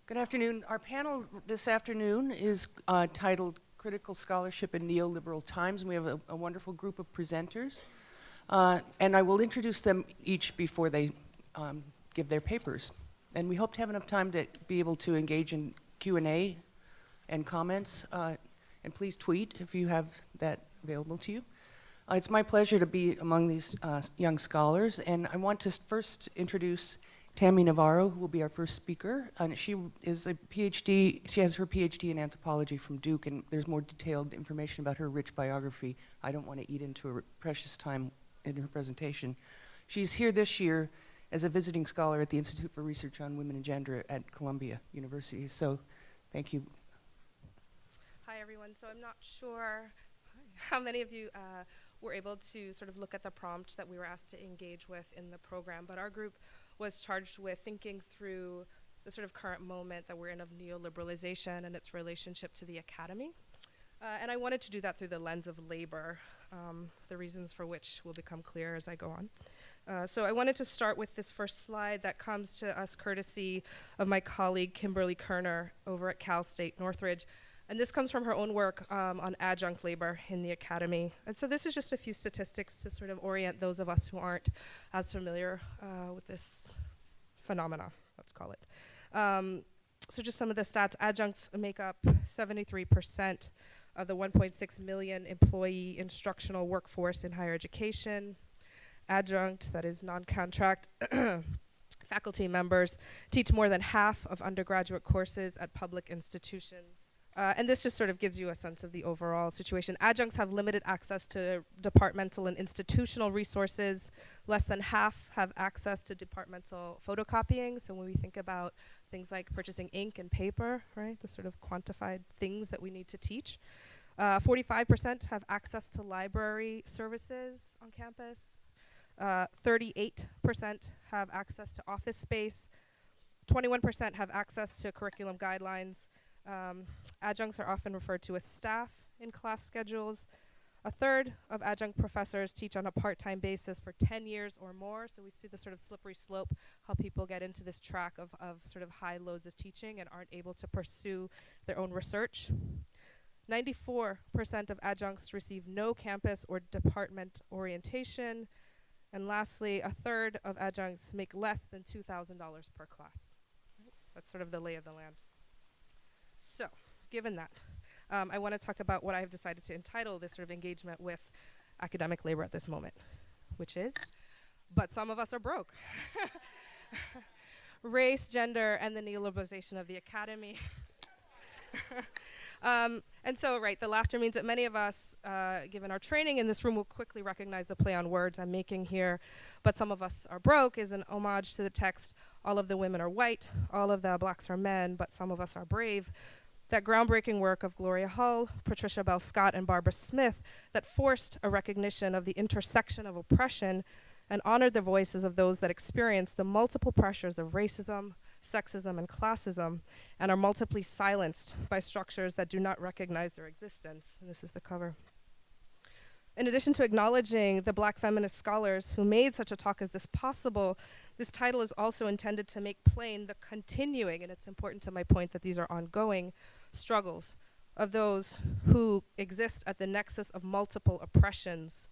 Good afternoon. Our panel this afternoon is titled Critical Scholarship in Neoliberal Times, and we have a wonderful group of presenters. And I will introduce them each before they give their papers. And we hope to have enough time to be able to engage in Q&A and comments. And please tweet if you have that available to you. It's my pleasure to be among these young scholars, and I want to first introduce Tami Navarro, who will be our first speaker. And she is a PhD, she has her PhD in anthropology from Duke, and there's more detailed information about her rich biography. I don't want to eat into her precious time in her presentation. She's here this year as a visiting scholar at the Institute for Research on Women and Gender at Columbia University. So thank you. Hi, everyone. So I'm not sure how many of you were able to sort of look at the prompt that we were asked to engage with in the program, but our group was charged with thinking through the sort of current moment that we're in of neoliberalization and its relationship to the academy. And I wanted to do that through the lens of labor, the reasons for which will become clear as I go on. So I wanted to start with this first slide that comes to us courtesy of my colleague Kimberly Kerner over at Cal State Northridge. And this comes from her own work on adjunct labor in the academy. And so this is just a few statistics to sort of orient those of us who aren't as familiar with this phenomena, let's call it. So just some of the stats. Adjuncts make up 73% of the 1.6 million employee instructional workforce in higher education. Adjunct, that is non-contract, faculty members teach more than half of undergraduate courses at public institutions. And this just sort of gives you a sense of the overall situation. Adjuncts have limited access to departmental and institutional resources. Less than half have access to departmental photocopying. So when we think about things like purchasing ink and paper, right, the sort of quantified things that we need to teach. 45% have access to library services on campus. 38% have access to office space. 21% have access to curriculum guidelines. Adjuncts are often referred to as staff in class schedules. A third of adjunct professors teach on a part-time basis for 10 years or more. So we see the sort of slippery slope, how people get into this track of sort of high loads of teaching and aren't able to pursue their own research. 94% of adjuncts receive no campus or department orientation. And lastly, a third of adjuncts make less than $2,000 per class. That's sort of the lay of the land. So, given that, I want to talk about what I've decided to entitle this sort of engagement with academic labor at this moment, which is, but some of us are broke. Race, gender, and the neoliberalization of the academy. And so, right, the laughter means that many of us, given our training in this room, will quickly recognize the play on words I'm making here. But some of us are broke is an homage to the text, all of the women are white, all of the blacks are men, but some of us are brave. That groundbreaking work of Gloria Hull, Patricia Bell Scott, and Barbara Smith that forced a recognition of the intersection of oppression and honored the voices of those that experience the multiple pressures of racism, sexism, and classism, and are multiply silenced by structures that do not recognize their existence. And this is the cover. In addition to acknowledging the Black feminist scholars who made such a talk as this possible, this title is also intended to make plain the continuing, and it's important to my point that these are ongoing, struggles of those who exist at the nexus of multiple oppressions.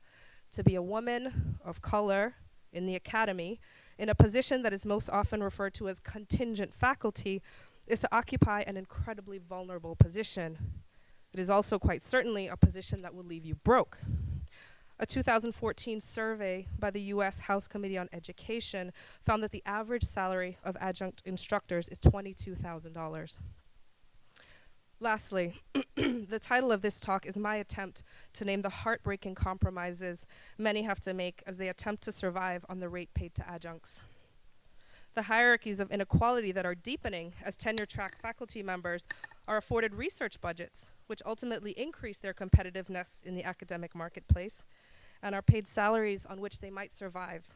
To be a woman of color in the academy, in a position that is most often referred to as contingent faculty, is to occupy an incredibly vulnerable position. It is also quite certainly a position that will leave you broke. A 2014 survey by the US House Committee on Education found that the average salary of adjunct instructors is $22,000. Lastly, the title of this talk is my attempt to name the heartbreaking compromises many have to make as they attempt to survive on the rate paid to adjuncts. The hierarchies of inequality that are deepening as tenure-track faculty members are afforded research budgets, which ultimately increase their competitiveness in the academic marketplace, and are paid salaries on which they might survive,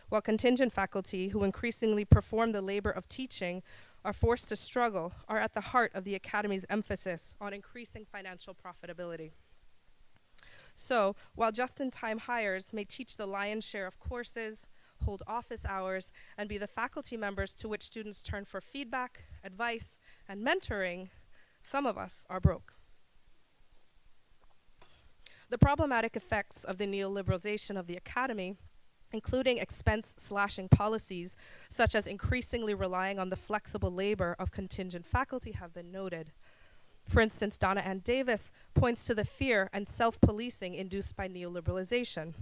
while contingent faculty who increasingly perform the labor of teaching are forced to struggle, are at the heart of the academy's emphasis on increasing financial profitability. So, while just-in-time hires may teach the lion's share of courses, hold office hours, and be the faculty members to which students turn for feedback, advice, and mentoring, some of us are broke. The problematic effects of the neoliberalization of the academy, including expense-slashing policies, such as increasingly relying on the flexible labor of contingent faculty, have been noted. For instance, Donna Ann Davis points to the fear and self-policing induced by neoliberalization.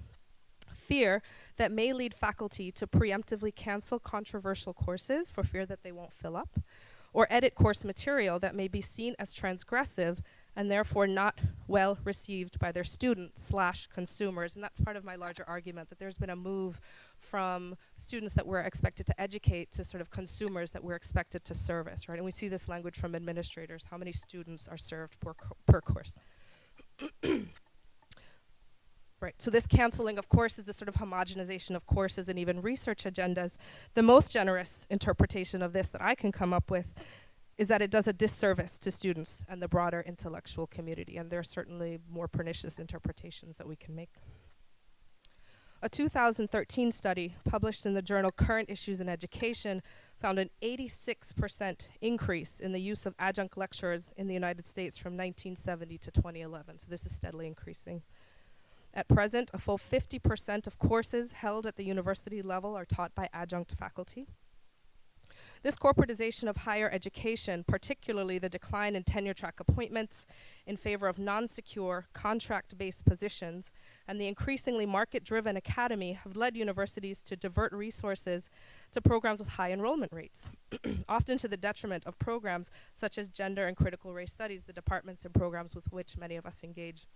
Fear that may lead faculty to preemptively cancel controversial courses for fear that they won't fill up, or edit course material that may be seen as transgressive and therefore not well received by their students/consumers. And that's part of my larger argument, that there's been a move from students that we're expected to educate to sort of consumers that we're expected to service, right? And we see this language from administrators, how many students are served per course. Right, so this canceling of courses, this sort of homogenization of courses and even research agendas, the most generous interpretation of this that I can come up with is that it does a disservice to students and the broader intellectual community, and there are certainly more pernicious interpretations that we can make. A 2013 study published in the journal Current Issues in Education found an 86% increase in the use of adjunct lecturers in the United States from 1970 to 2011, so this is steadily increasing. At present, a full 50% of courses held at the university level are taught by adjunct faculty. This corporatization of higher education, particularly the decline in tenure track appointments in favor of non-secure, contract-based positions, and the increasingly market-driven academy have led universities to divert resources to programs with high enrollment rates, often to the detriment of programs such as gender and critical race studies, the departments and programs with which many of us engage.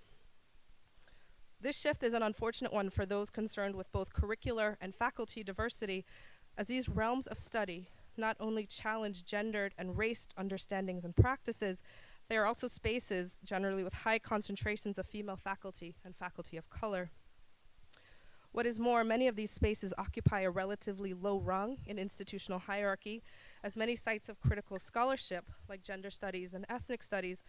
This shift is an unfortunate one for those concerned with both curricular and faculty diversity, as these realms of study not only challenge gendered and raced understandings and practices, they are also spaces generally with high concentrations of female faculty and faculty of color. What is more, many of these spaces occupy a relatively low rung in institutional hierarchy, as many sites of critical scholarship, like gender studies and ethnic studies,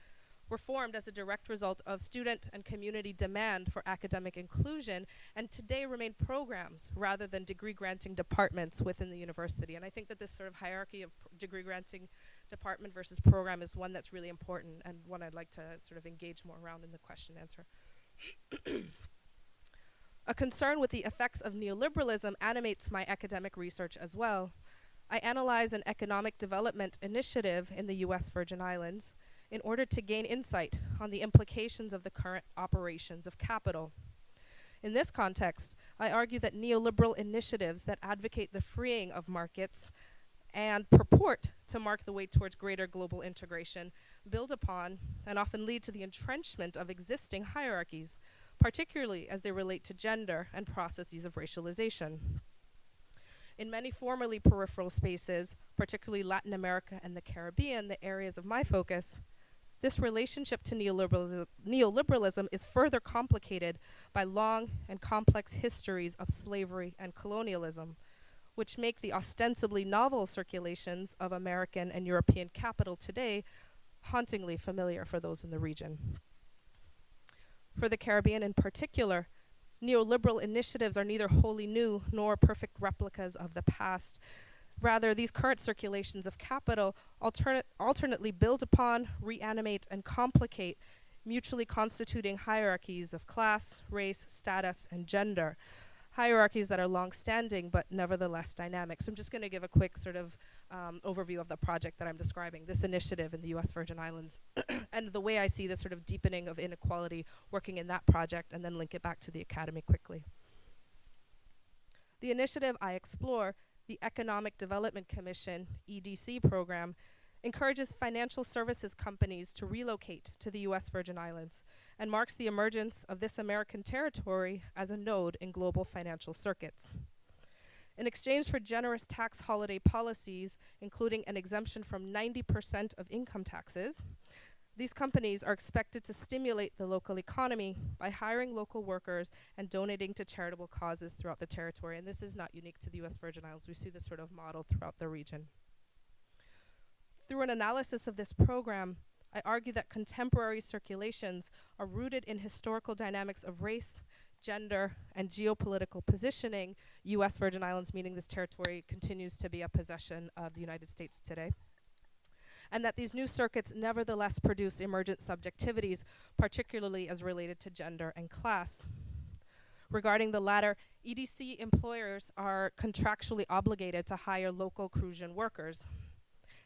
were formed as a direct result of student and community demand for academic inclusion, and today remain programs rather than degree-granting departments within the university. And I think that this sort of hierarchy of degree-granting department versus program is one that's really important, and one I'd like to sort of engage more around in the question answer. A concern with the effects of neoliberalism animates my academic research as well. I analyze an economic development initiative in the US Virgin Islands in order to gain insight on the implications of the current operations of capital. In this context, I argue that neoliberal initiatives that advocate the freeing of markets and purport to mark the way towards greater global integration build upon and often lead to the entrenchment of existing hierarchies, particularly as they relate to gender and processes of racialization. In many formerly peripheral spaces, particularly Latin America and the Caribbean, the areas of my focus, this relationship to neoliberalism is further complicated by long and complex histories of slavery and colonialism, which make the ostensibly novel circulations of American and European capital today hauntingly familiar for those in the region. For the Caribbean in particular, neoliberal initiatives are neither wholly new nor perfect replicas of the past. Rather, these current circulations of capital alternately build upon, reanimate, and complicate mutually constituting hierarchies of class, race, status, and gender. Hierarchies that are long-standing but nevertheless dynamic. So I'm just going to give a quick sort of overview of the project that I'm describing, this initiative in the US Virgin Islands, and the way I see this sort of deepening of inequality working in that project, and then link it back to the academy quickly. The initiative I explore, the Economic Development Commission, EDC program, encourages financial services companies to relocate to the US Virgin Islands and marks the emergence of this American territory as a node in global financial circuits. In exchange for generous tax holiday policies, including an exemption from 90% of income taxes, these companies are expected to stimulate the local economy by hiring local workers and donating to charitable causes throughout the territory. And this is not unique to the US Virgin Islands. We see this sort of model throughout the region. Through an analysis of this program, I argue that contemporary circulations are rooted in historical dynamics of race, gender, and geopolitical positioning, U.S. Virgin Islands, meaning this territory, continues to be a possession of the United States today. And that these new circuits nevertheless produce emergent subjectivities, particularly as related to gender and class. Regarding the latter, EDC employers are contractually obligated to hire local Crucian workers.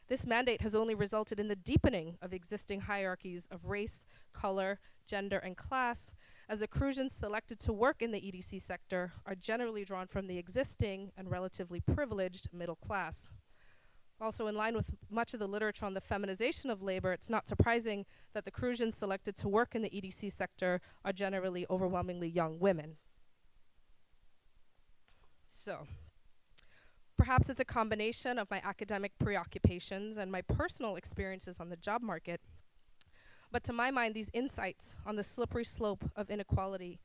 This mandate has only resulted in the deepening of existing hierarchies of race, color, gender, and class, as the Crucians selected to work in the EDC sector are generally drawn from the existing and relatively privileged middle class. Also, in line with much of the literature on the feminization of labor, it's not surprising that the Crucians selected to work in the EDC sector are generally overwhelmingly young women. So, perhaps it's a combination of my academic preoccupations and my personal experiences on the job market, but to my mind, these insights on the slippery slope of inequality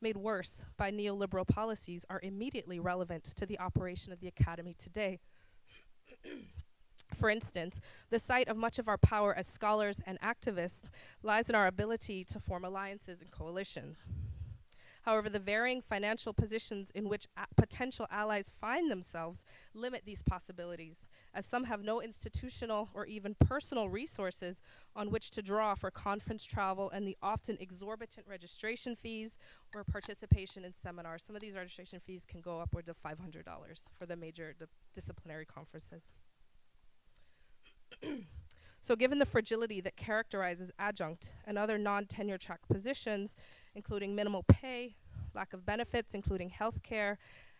made worse by neoliberal policies are immediately relevant to the operation of the academy today. For instance, the site of much of our power as scholars and activists lies in our ability to form alliances and coalitions. However, the varying financial positions in which potential allies find themselves limit these possibilities, as some have no institutional or even personal resources on which to draw for conference travel and the often exorbitant registration fees or participation in seminars. Some of these registration fees can go upwards of $500 for the major disciplinary conferences. So given the fragility that characterizes adjunct and other non-tenure track positions, including minimal pay, lack of benefits, including health care,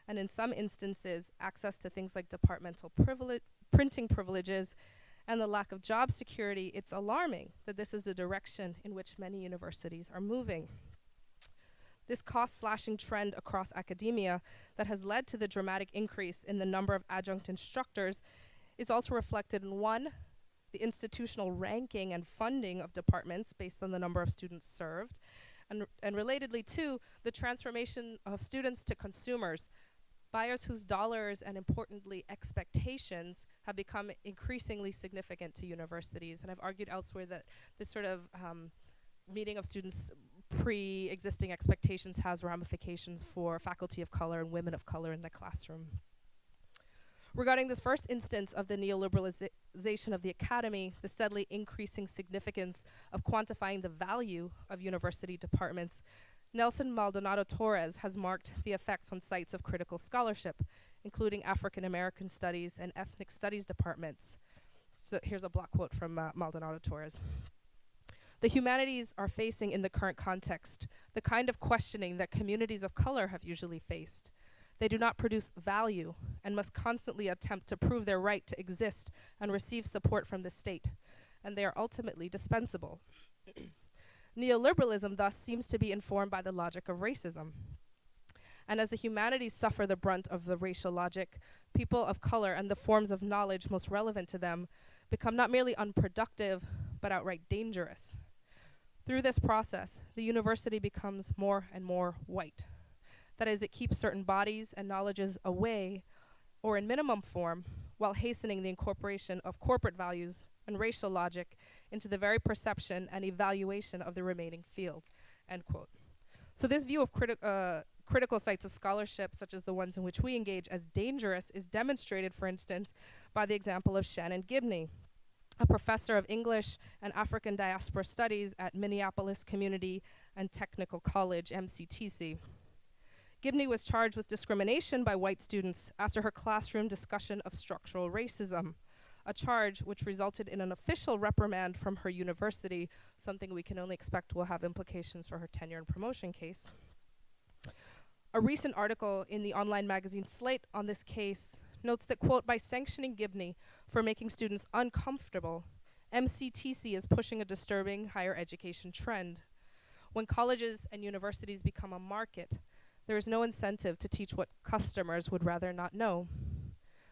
and in some instances, access to things like departmental printing privileges, and the lack of job security, it's alarming that this is the direction in which many universities are moving. This cost-slashing trend across academia that has led to the dramatic increase in the number of adjunct instructors is also reflected in one, the institutional ranking and funding of departments based on the number of students served, and relatedly two, the transformation of students to consumers, buyers whose dollars and importantly expectations have become increasingly significant to universities. And I've argued elsewhere that this sort of meeting of students' pre-existing expectations has ramifications for faculty of color and women of color in the classroom. Regarding this first instance of the neoliberalization of the academy, the steadily increasing significance of quantifying the value of university departments, Nelson Maldonado Torres has marked the effects on sites of critical scholarship, including African American studies and ethnic studies departments. So here's a block quote from Maldonado Torres. The humanities are facing in the current context the kind of questioning that communities of color have usually faced. They do not produce value and must constantly attempt to prove their right to exist and receive support from the state, and they are ultimately dispensable. Neoliberalism thus seems to be informed by the logic of racism. And as the humanities suffer the brunt of the racial logic, people of color and the forms of knowledge most relevant to them become not merely unproductive, but outright dangerous. Through this process, the university becomes more and more white. That is, it keeps certain bodies and knowledges away, or in minimum form, while hastening the incorporation of corporate values and racial logic into the very perception and evaluation of the remaining field, end quote. So this view of critical sites of scholarship, such as the ones in which we engage, as dangerous is demonstrated, for instance, by the example of Shannon Gibney, a professor of English and African diaspora studies at Minneapolis Community and Technical College, MCTC. Gibney was charged with discrimination by white students after her classroom discussion of structural racism, a charge which resulted in an official reprimand from her university, something we can only expect will have implications for her tenure and promotion case. A recent article in the online magazine Slate on this case notes that, quote, by sanctioning Gibney for making students uncomfortable, MCTC is pushing a disturbing higher education trend. When colleges and universities become a market, there is no incentive to teach what customers would rather not know.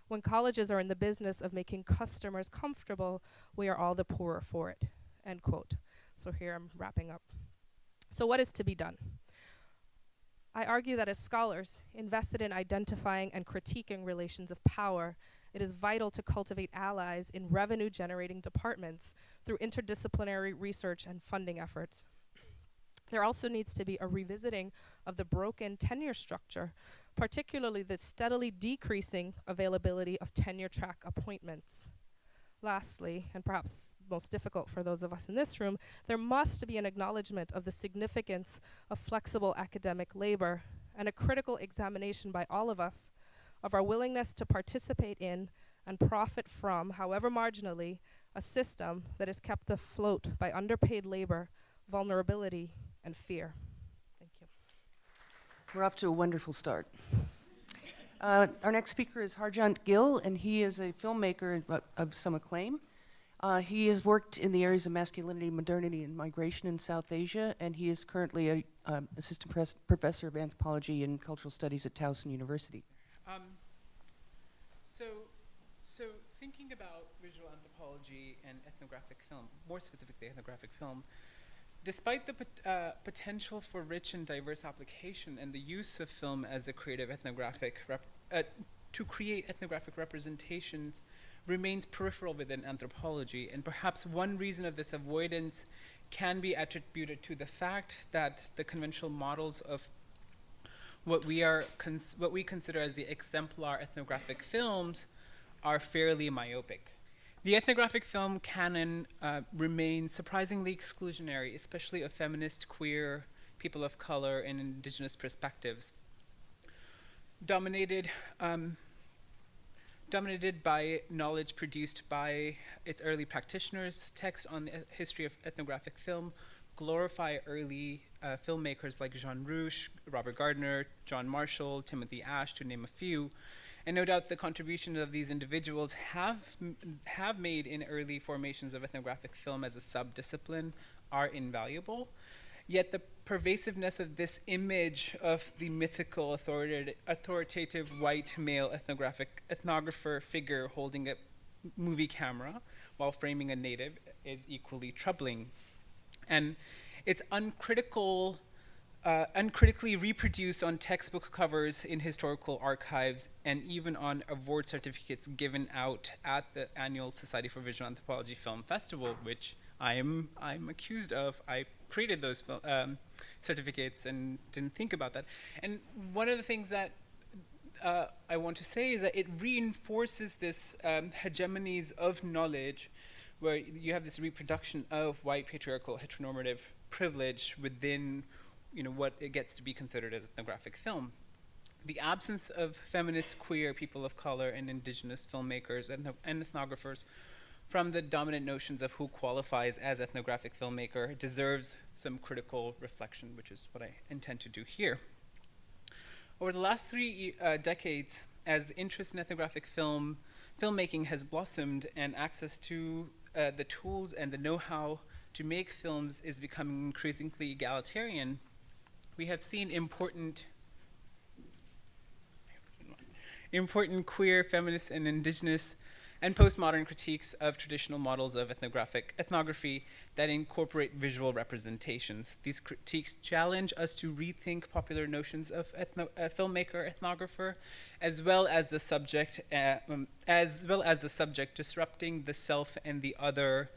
When colleges are in the business of making customers comfortable, we are all the poorer for it, end quote. So here I'm wrapping up. So what is to be done? I argue that as scholars invested in identifying and critiquing relations of power, it is vital to cultivate allies in revenue-generating departments through interdisciplinary research and funding efforts. There also needs to be a revisiting of the broken tenure structure, particularly the steadily decreasing availability of tenure track appointments. Lastly, and perhaps most difficult for those of us in this room, there must be an acknowledgement of the significance of flexible academic labor and a critical examination by all of us of our willingness to participate in and profit from, however marginally, a system that is kept afloat by underpaid labor, vulnerability, and fear. Thank you. We're off to a wonderful start. Our next speaker is Harjant Gill, and he is a filmmaker of some acclaim. He has worked in the areas of masculinity, modernity, and migration in South Asia, and he is currently an assistant professor of anthropology and cultural studies at Towson University. So thinking about visual anthropology and ethnographic film, more specifically ethnographic film, despite the potential for rich and diverse application and the use of film as a creative ethnographic to create ethnographic representations remains peripheral within anthropology, and perhaps one reason of this avoidance can be attributed to the fact that the conventional models of what we consider as the exemplar ethnographic films are fairly myopic. The ethnographic film canon remains surprisingly exclusionary, especially of feminist, queer, people of color, and indigenous perspectives. Dominated by knowledge produced by its early practitioners, texts on the history of ethnographic film glorify early filmmakers like Jean Rouch, Robert Gardner, John Marshall, Timothy Ash, to name a few. And no doubt the contributions of these individuals have made in early formations of ethnographic film as a sub-discipline are invaluable. Yet the pervasiveness of this image of the mythical authoritative white male ethnographer figure holding a movie camera while framing a native is equally troubling. And it's uncritically reproduced on textbook covers in historical archives and even on award certificates given out at the annual Society for Visual Anthropology Film Festival, which I'm accused of. I created those certificates and didn't think about that. And one of the things that I want to say is that it reinforces this hegemonies of knowledge, where you have this reproduction of white patriarchal heteronormative privilege within what it gets to be considered as ethnographic film. The absence of feminist, queer, people of color, and indigenous filmmakers and ethnographers from the dominant notions of who qualifies as ethnographic filmmaker deserves some critical reflection, which is what I intend to do here. Over the last 3 decades, as interest in ethnographic filmmaking has blossomed and access to the tools and the know-how to make films is becoming increasingly egalitarian, we have seen important queer, feminist, and indigenous and postmodern critiques of traditional models of ethnography that incorporate visual representations. These critiques challenge us to rethink popular notions of filmmaker, ethnographer, as well as the subject disrupting the self and the other,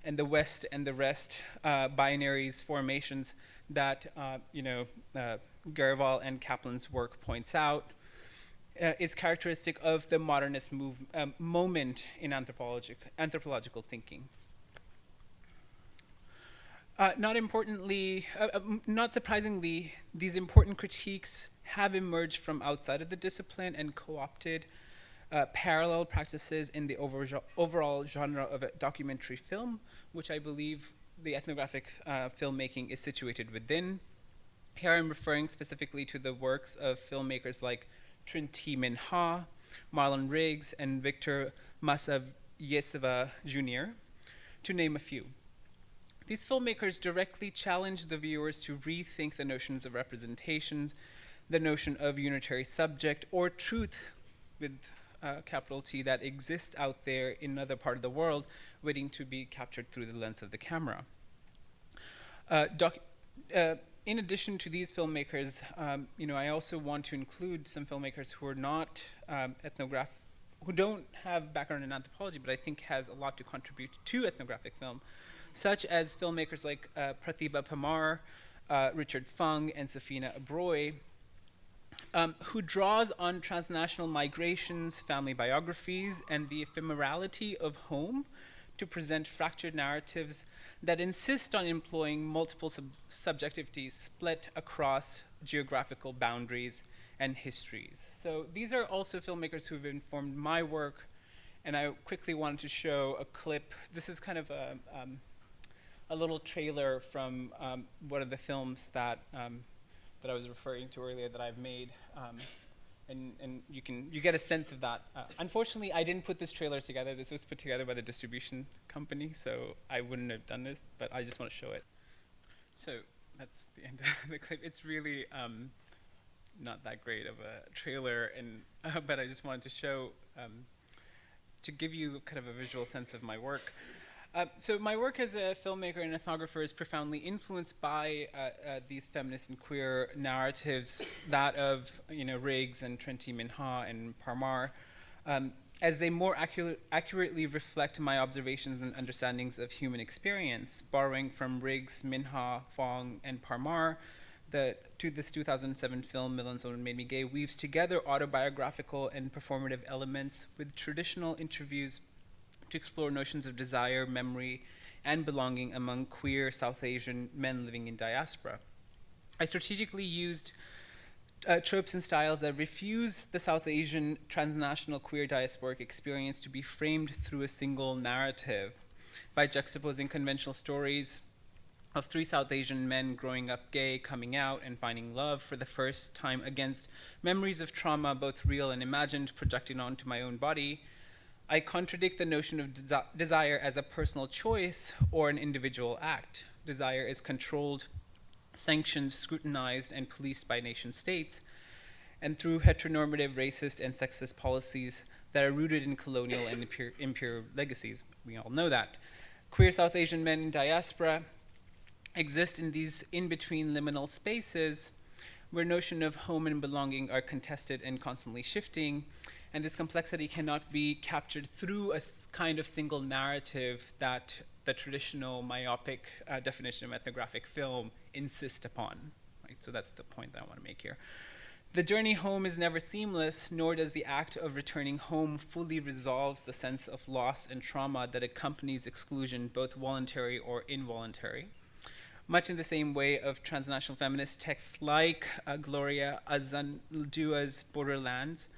and the West and the rest binaries formations that Garival and Kaplan's work points out. Is characteristic of the modernist moment in anthropological thinking. Not surprisingly, these important critiques have emerged from outside of the discipline and co-opted parallel practices in the overall genre of documentary film, which I believe the ethnographic filmmaking is situated within. Here I'm referring specifically to the works of filmmakers like Trinity Min Ha, Marlon Riggs, and Victor Masavyesova Jr., to name a few. These filmmakers directly challenge the viewers to rethink the notions of representation, the notion of unitary subject, or truth with capital T that exists out there in another part of the world, waiting to be captured through the lens of the camera. In addition to these filmmakers, I also want to include some filmmakers who are not who don't have background in anthropology, but I think has a lot to contribute to ethnographic film, such as filmmakers like Pratibha Pamar, Richard Fung and Sofina Abroy, who draws on transnational migrations, family biographies, and the ephemerality of home to present fractured narratives that insist on employing multiple subjectivities split across geographical boundaries and histories. So these are also filmmakers who have informed my work, and I quickly wanted to show a clip. This is kind of a little trailer from one of the films that I was referring to earlier that I've made, and you get a sense of that. Unfortunately, I didn't put this trailer together. This was put together by the distribution company, so I wouldn't have done this, but I just want to show it. So that's the end of the clip. It's really not that great of a trailer, and but I just wanted to show, to give you kind of a visual sense of my work. So my work as a filmmaker and ethnographer is profoundly influenced by these feminist and queer narratives, that of Riggs and Trenti Minha and Parmar, as they more accurately reflect my observations and understandings of human experience, borrowing from Riggs, Minha, Fong, and Parmar. This 2007 film, Milanzone Made Me Gay, weaves together autobiographical and performative elements with traditional interviews to explore notions of desire, memory, and belonging among queer South Asian men living in diaspora. I strategically used tropes and styles that refuse the South Asian transnational queer diasporic experience to be framed through a single narrative by juxtaposing conventional stories of 3 South Asian men growing up gay, coming out, and finding love for the first time against memories of trauma, both real and imagined, projecting onto my own body. I contradict the notion of desire as a personal choice or an individual act. Desire is controlled, sanctioned, scrutinized, and policed by nation states, and through heteronormative, racist, and sexist policies that are rooted in colonial and imperial legacies. We all know that. Queer South Asian men in diaspora exist in these in-between liminal spaces where notion of home and belonging are contested and constantly shifting, and this complexity cannot be captured through a kind of single narrative that the traditional myopic definition of ethnographic film insists upon. Right? So that's the point that I want to make here. The journey home is never seamless, nor does the act of returning home fully resolve the sense of loss and trauma that accompanies exclusion, both voluntary or involuntary. Much in the same way of transnational feminist texts like Gloria Azandua's Borderlands,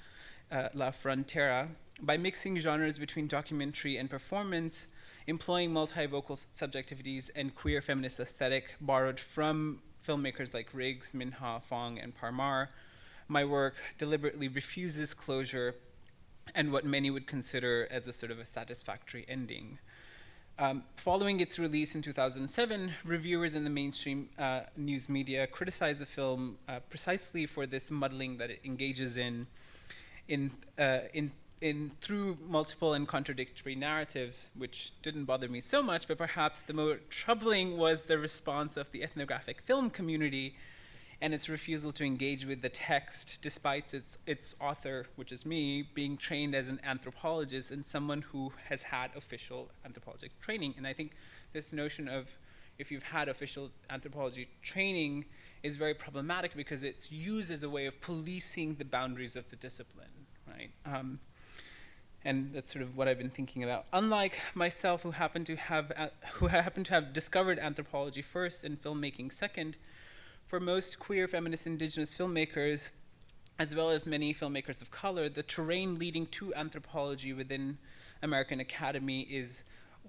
La Frontera, by mixing genres between documentary and performance, employing multivocal subjectivities and queer feminist aesthetic borrowed from filmmakers like Riggs, Minha, Fong, and Parmar, my work deliberately refuses closure and what many would consider as a sort of a satisfactory ending. Following its release in 2007, reviewers in the mainstream news media criticized the film precisely for this muddling that it engages in through multiple and contradictory narratives, which didn't bother me so much, but perhaps the more troubling was the response of the ethnographic film community and its refusal to engage with the text, despite its author, which is me, being trained as an anthropologist and someone who has had official anthropologic training. And I think this notion of if you've had official anthropology training is very problematic because it's used as a way of policing the boundaries of the discipline, right? And that's sort of what I've been thinking about. Unlike myself, who happen to have discovered anthropology first and filmmaking second, for most queer, feminist, indigenous filmmakers, as well as many filmmakers of color, the terrain leading to anthropology within American Academy is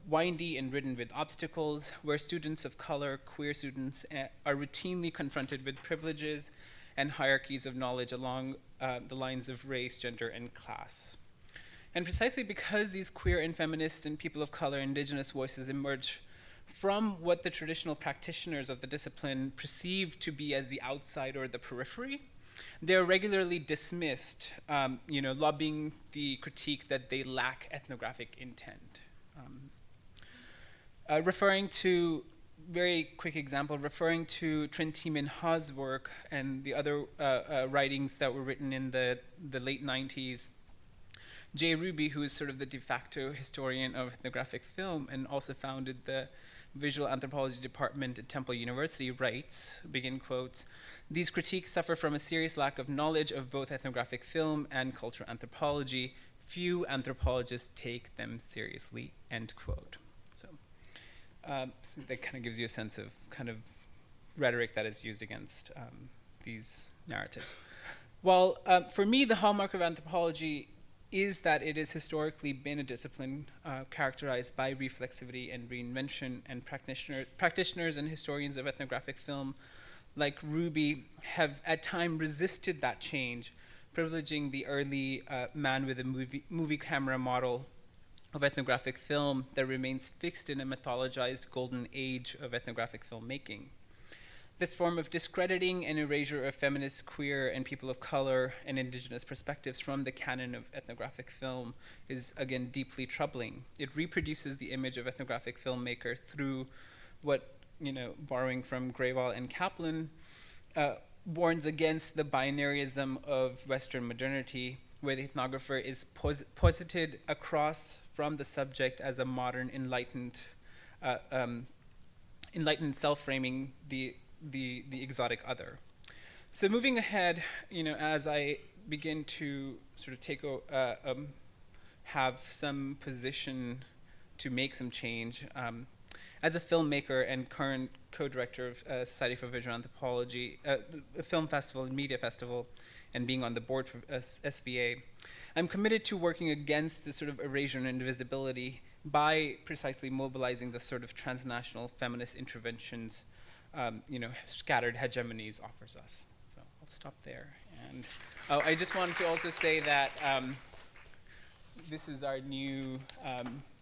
windy and ridden with obstacles, where students of color, queer students, are routinely confronted with privileges and hierarchies of knowledge along the lines of race, gender, and class. And precisely because these queer and feminist and people of color, indigenous voices emerge from what the traditional practitioners of the discipline perceive to be as the outside or the periphery, they're regularly dismissed, lobbying the critique that they lack ethnographic intent. Referring to Trenti Minha's work and the other writings that were written in the late 90s, Jay Ruby, who is sort of the de facto historian of ethnographic film and also founded the Visual Anthropology Department at Temple University, writes, begin quotes, "These critiques suffer from a serious lack of knowledge of both ethnographic film and cultural anthropology. Few anthropologists take them seriously," end quote. So that kind of gives you a sense of kind of rhetoric that is used against these narratives. Well, for me, the hallmark of anthropology is that it has historically been a discipline characterized by reflexivity and reinvention, and practitioners and historians of ethnographic film, like Ruby, have at times resisted that change, privileging the early man with a movie camera model of ethnographic film that remains fixed in a mythologized golden age of ethnographic filmmaking. This form of discrediting and erasure of feminist, queer, and people of color and indigenous perspectives from the canon of ethnographic film is, again, deeply troubling. It reproduces the image of ethnographic filmmaker through what, borrowing from Grewal and Kaplan, warns against the binaryism of Western modernity, where the ethnographer is posited across from the subject as a modern, enlightened self-framing the exotic other. So moving ahead, as I begin to sort of have some position to make some change, as a filmmaker and current co-director of Society for Visual Anthropology, a film festival and media festival, and being on the board for SVA, I'm committed to working against this sort of erasure and invisibility by precisely mobilizing the sort of transnational feminist interventions scattered hegemonies offers us. So I'll stop there. And I just wanted to also say that this is our new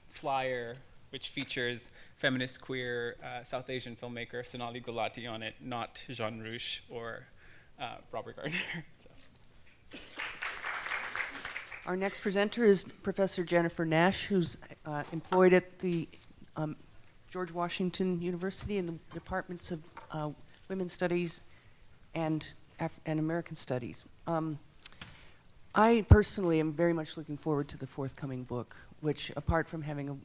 flyer, which features feminist, queer, South Asian filmmaker Sonali Gulati on it, not Jean Rouch or Robert Gardner. So. Our next presenter is Professor Jennifer Nash, who's employed at the George Washington University in the departments of Women's Studies and American Studies. I personally am very much looking forward to the forthcoming book, which, apart from having a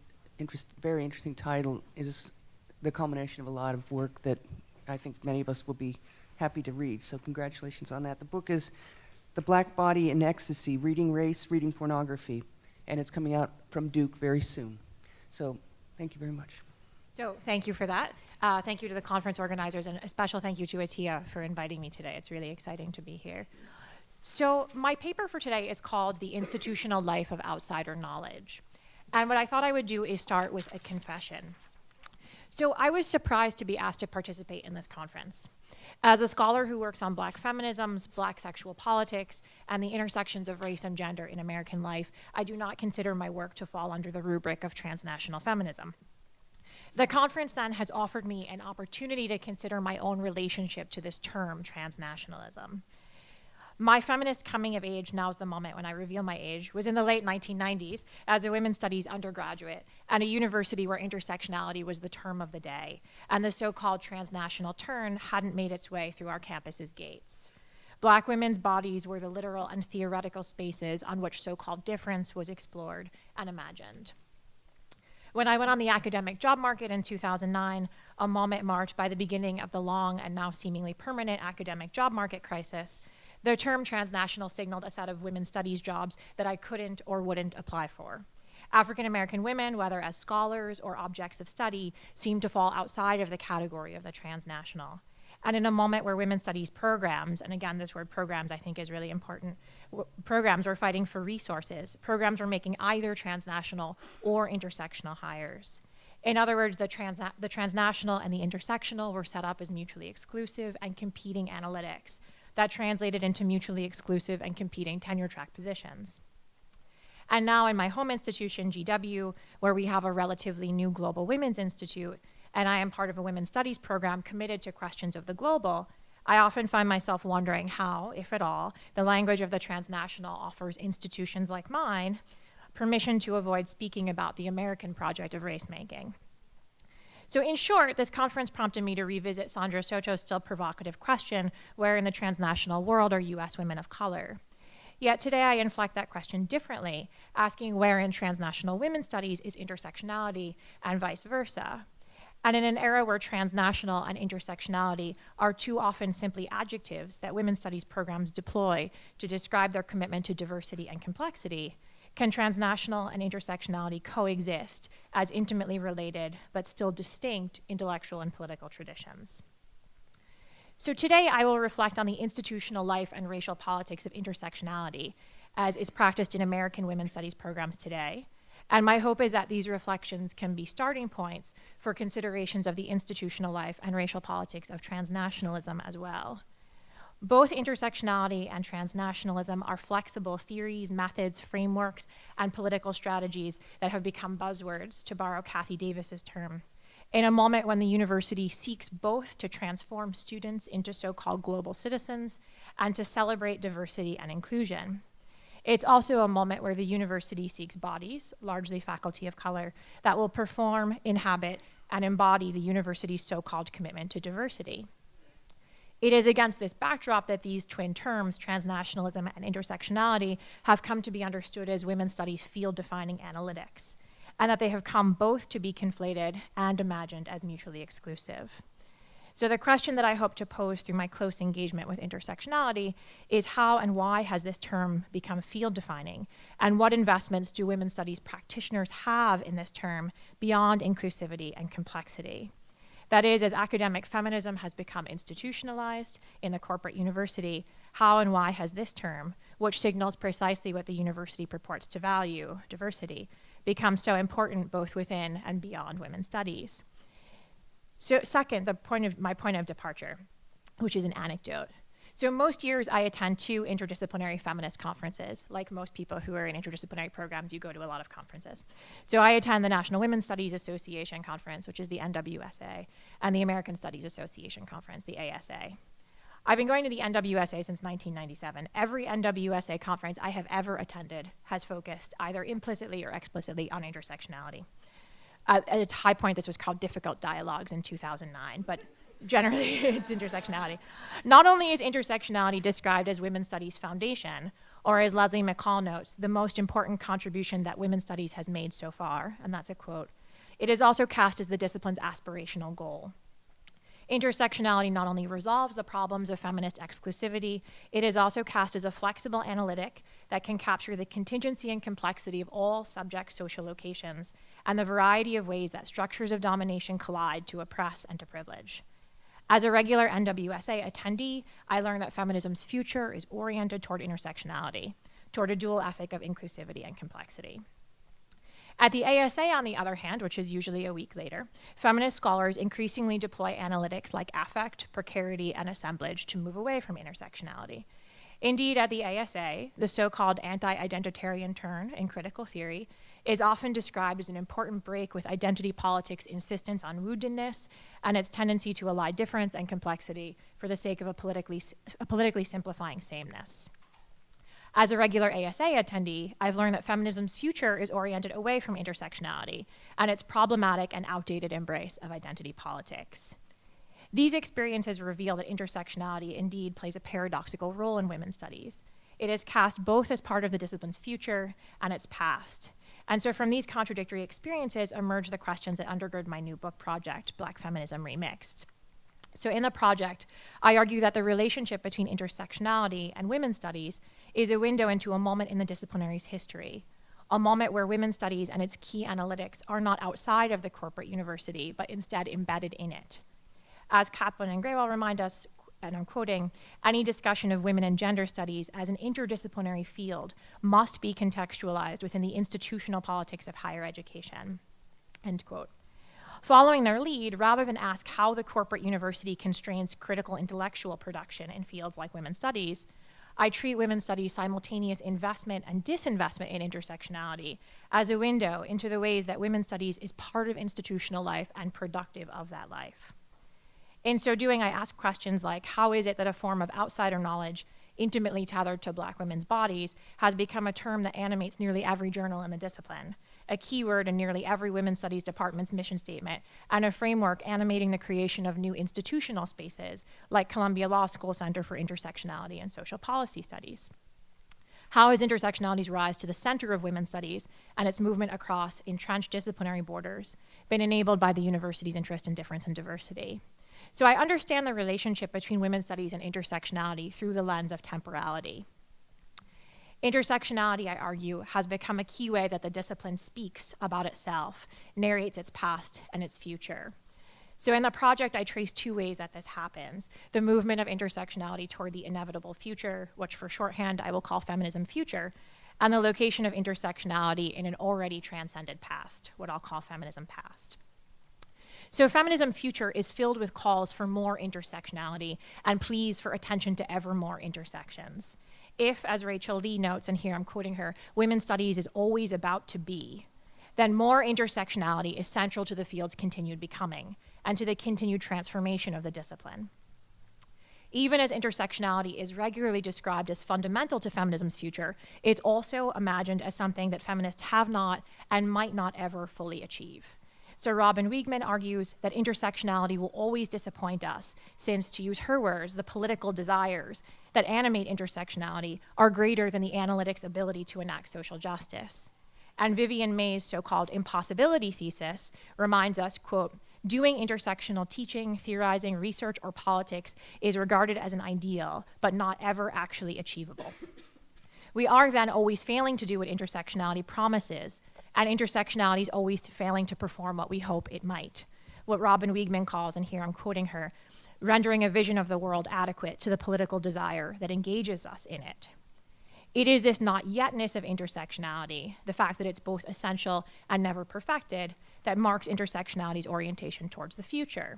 very interesting title, is the culmination of a lot of work that I think many of us will be happy to read. So congratulations on that. The book is The Black Body in Ecstasy, Reading Race, Reading Pornography, and it's coming out from Duke very soon. So thank you very much. So thank you for that. Thank you to the conference organizers, and a special thank you to Atia for inviting me today. It's really exciting to be here. So my paper for today is called The Institutional Life of Outsider Knowledge. And what I thought I would do is start with a confession. So I was surprised to be asked to participate in this conference. As a scholar who works on Black feminisms, Black sexual politics, and the intersections of race and gender in American life, I do not consider my work to fall under the rubric of transnational feminism. The conference then has offered me an opportunity to consider my own relationship to this term, transnationalism. My feminist coming of age, now's the moment when I reveal my age, was in the late 1990s as a women's studies undergraduate at a university where intersectionality was the term of the day, and the so-called transnational turn hadn't made its way through our campus's gates. Black women's bodies were the literal and theoretical spaces on which so-called difference was explored and imagined. When I went on the academic job market in 2009, a moment marked by the beginning of the long and now seemingly permanent academic job market crisis, the term transnational signaled a set of women's studies jobs that I couldn't or wouldn't apply for. African American women, whether as scholars or objects of study, seemed to fall outside of the category of the transnational. And in a moment where women's studies programs, and again, this word programs I think is really important, programs were fighting for resources. Programs were making either transnational or intersectional hires. In other words, the transnational and the intersectional were set up as mutually exclusive and competing analytics that translated into mutually exclusive and competing tenure track positions. And now in my home institution, GW, where we have a relatively new global women's institute, and I am part of a women's studies program committed to questions of the global, I often find myself wondering how, if at all, the language of the transnational offers institutions like mine permission to avoid speaking about the American project of race-making. So in short, this conference prompted me to revisit Sandra Soto's still provocative question, where in the transnational world are US women of color? Yet today I inflect that question differently, asking where in transnational women's studies is intersectionality and vice versa. And in an era where transnational and intersectionality are too often simply adjectives that women's studies programs deploy to describe their commitment to diversity and complexity, can transnational and intersectionality coexist as intimately related but still distinct intellectual and political traditions? So today I will reflect on the institutional life and racial politics of intersectionality as is practiced in American women's studies programs today. And my hope is that these reflections can be starting points for considerations of the institutional life and racial politics of transnationalism as well. Both intersectionality and transnationalism are flexible theories, methods, frameworks, and political strategies that have become buzzwords, to borrow Kathy Davis's term, in a moment when the university seeks both to transform students into so-called global citizens and to celebrate diversity and inclusion. It's also a moment where the university seeks bodies, largely faculty of color, that will perform, inhabit, and embody the university's so-called commitment to diversity. It is against this backdrop that these twin terms, transnationalism and intersectionality, have come to be understood as women's studies field-defining analytics, and that they have come both to be conflated and imagined as mutually exclusive. So the question that I hope to pose through my close engagement with intersectionality is how and why has this term become field-defining, and what investments do women's studies practitioners have in this term beyond inclusivity and complexity? That is, as academic feminism has become institutionalized in the corporate university, how and why has this term, which signals precisely what the university purports to value, diversity, become so important both within and beyond women's studies? So second, my point of departure, which is an anecdote. So most years I attend 2 interdisciplinary feminist conferences. Like most people who are in interdisciplinary programs, you go to a lot of conferences. So I attend the National Women's Studies Association Conference, which is the NWSA, and the American Studies Association Conference, the ASA. I've been going to the NWSA since 1997. Every NWSA conference I have ever attended has focused either implicitly or explicitly on intersectionality. At its high point, this was called Difficult Dialogues in 2009, but generally it's intersectionality. Not only is intersectionality described as women's studies foundation, or as Leslie McCall notes, the most important contribution that women's studies has made so far, and that's a quote, it is also cast as the discipline's aspirational goal. Intersectionality not only resolves the problems of feminist exclusivity, it is also cast as a flexible analytic that can capture the contingency and complexity of all subject social locations and the variety of ways that structures of domination collide to oppress and to privilege. As a regular NWSA attendee, I learned that feminism's future is oriented toward intersectionality, toward a dual ethic of inclusivity and complexity. At the ASA, on the other hand, which is usually a week later, feminist scholars increasingly deploy analytics like affect, precarity, and assemblage to move away from intersectionality. Indeed, at the ASA, the so-called anti-identitarian turn in critical theory is often described as an important break with identity politics' insistence on woundedness and its tendency to ally difference and complexity for the sake of a politically simplifying sameness. As a regular ASA attendee, I've learned that feminism's future is oriented away from intersectionality and its problematic and outdated embrace of identity politics. These experiences reveal that intersectionality indeed plays a paradoxical role in women's studies. It is cast both as part of the discipline's future and its past. And so from these contradictory experiences emerge the questions that undergird my new book project, Black Feminism Remixed. So in the project, I argue that the relationship between intersectionality and women's studies is a window into a moment in the disciplinary's history, a moment where women's studies and its key analytics are not outside of the corporate university, but instead embedded in it. As Kaplan and Graywell remind us, and I'm quoting, any discussion of women and gender studies as an interdisciplinary field must be contextualized within the institutional politics of higher education, end quote. Following their lead, rather than ask how the corporate university constrains critical intellectual production in fields like women's studies, I treat women's studies' simultaneous investment and disinvestment in intersectionality as a window into the ways that women's studies is part of institutional life and productive of that life. In so doing, I ask questions like, how is it that a form of outsider knowledge intimately tethered to Black women's bodies has become a term that animates nearly every journal in the discipline, a keyword in nearly every women's studies department's mission statement, and a framework animating the creation of new institutional spaces like Columbia Law School Center for Intersectionality and Social Policy Studies. How has intersectionality's rise to the center of women's studies and its movement across entrenched disciplinary borders been enabled by the university's interest in difference and diversity? So I understand the relationship between women's studies and intersectionality through the lens of temporality. Intersectionality, I argue, has become a key way that the discipline speaks about itself, narrates its past and its future. So in the project, I trace two ways that this happens: the movement of intersectionality toward the inevitable future, which for shorthand I will call feminism future, and the location of intersectionality in an already transcended past, what I'll call feminism past. So feminism future is filled with calls for more intersectionality and pleas for attention to ever more intersections. If, as Rachel Lee notes, and here I'm quoting her, women's studies is always about to be, then more intersectionality is central to the field's continued becoming and to the continued transformation of the discipline. Even as intersectionality is regularly described as fundamental to feminism's future, it's also imagined as something that feminists have not and might not ever fully achieve. So Robin Wiegman argues that intersectionality will always disappoint us, since, to use her words, the political desires that animate intersectionality are greater than the analytic's ability to enact social justice. And Vivian May's so-called impossibility thesis reminds us, quote, doing intersectional teaching, theorizing, research, or politics is regarded as an ideal, but not ever actually achievable. We are then always failing to do what intersectionality promises, and intersectionality is always failing to perform what we hope it might. What Robin Wiegman calls, and here I'm quoting her, rendering a vision of the world adequate to the political desire that engages us in it. It is this not yetness of intersectionality, the fact that it's both essential and never perfected, that marks intersectionality's orientation towards the future.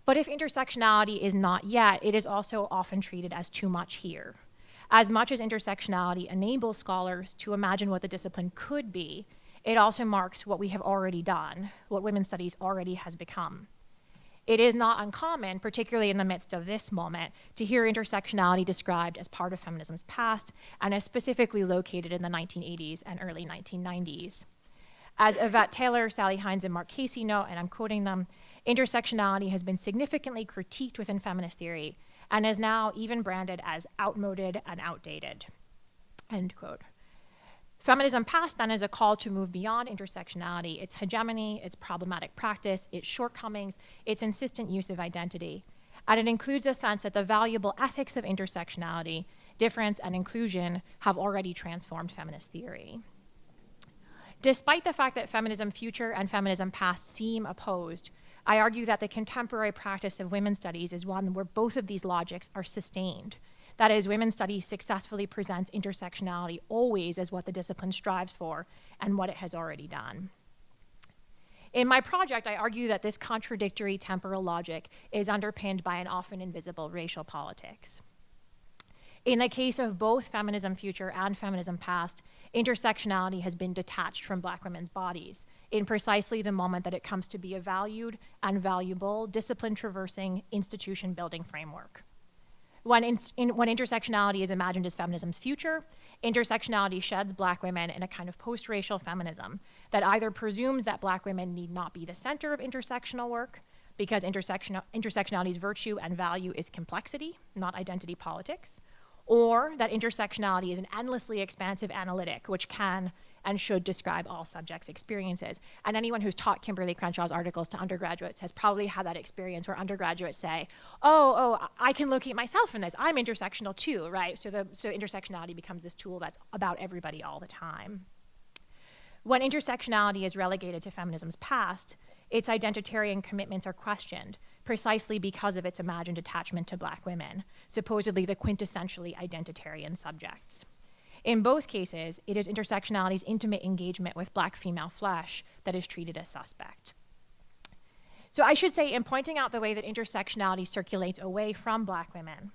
But if intersectionality is not yet, it is also often treated as too much here. As much as intersectionality enables scholars to imagine what the discipline could be, it also marks what we have already done, what women's studies already has become. It is not uncommon, particularly in the midst of this moment, to hear intersectionality described as part of feminism's past and as specifically located in the 1980s and early 1990s. As Yvette Taylor, Sally Hines, and Mark Casey note, and I'm quoting them, intersectionality has been significantly critiqued within feminist theory and is now even branded as outmoded and outdated, end quote. Feminism past, then, is a call to move beyond intersectionality, its hegemony, its problematic practice, its shortcomings, its insistent use of identity. And it includes a sense that the valuable ethics of intersectionality, difference, and inclusion have already transformed feminist theory. Despite the fact that feminism future and feminism past seem opposed, I argue that the contemporary practice of women's studies is one where both of these logics are sustained. That is, women's studies successfully presents intersectionality always as what the discipline strives for and what it has already done. In my project, I argue that this contradictory temporal logic is underpinned by an often invisible racial politics. In the case of both feminism future and feminism past, intersectionality has been detached from Black women's bodies in precisely the moment that it comes to be a valued and valuable, discipline-traversing, institution-building framework. When intersectionality is imagined as feminism's future, intersectionality sheds Black women in a kind of post-racial feminism that either presumes that Black women need not be the center of intersectional work because intersectionality's virtue and value is complexity, not identity politics, or that intersectionality is an endlessly expansive analytic which can and should describe all subjects' experiences. And anyone who's taught Kimberly Crenshaw's articles to undergraduates has probably had that experience where undergraduates say, oh, I can locate myself in this. I'm intersectional too, right? So intersectionality becomes this tool that's about everybody all the time. When intersectionality is relegated to feminism's past, its identitarian commitments are questioned precisely because of its imagined attachment to Black women, supposedly the quintessentially identitarian subjects. In both cases, it is intersectionality's intimate engagement with Black female flesh that is treated as suspect. So I should say, in pointing out the way that intersectionality circulates away from Black women,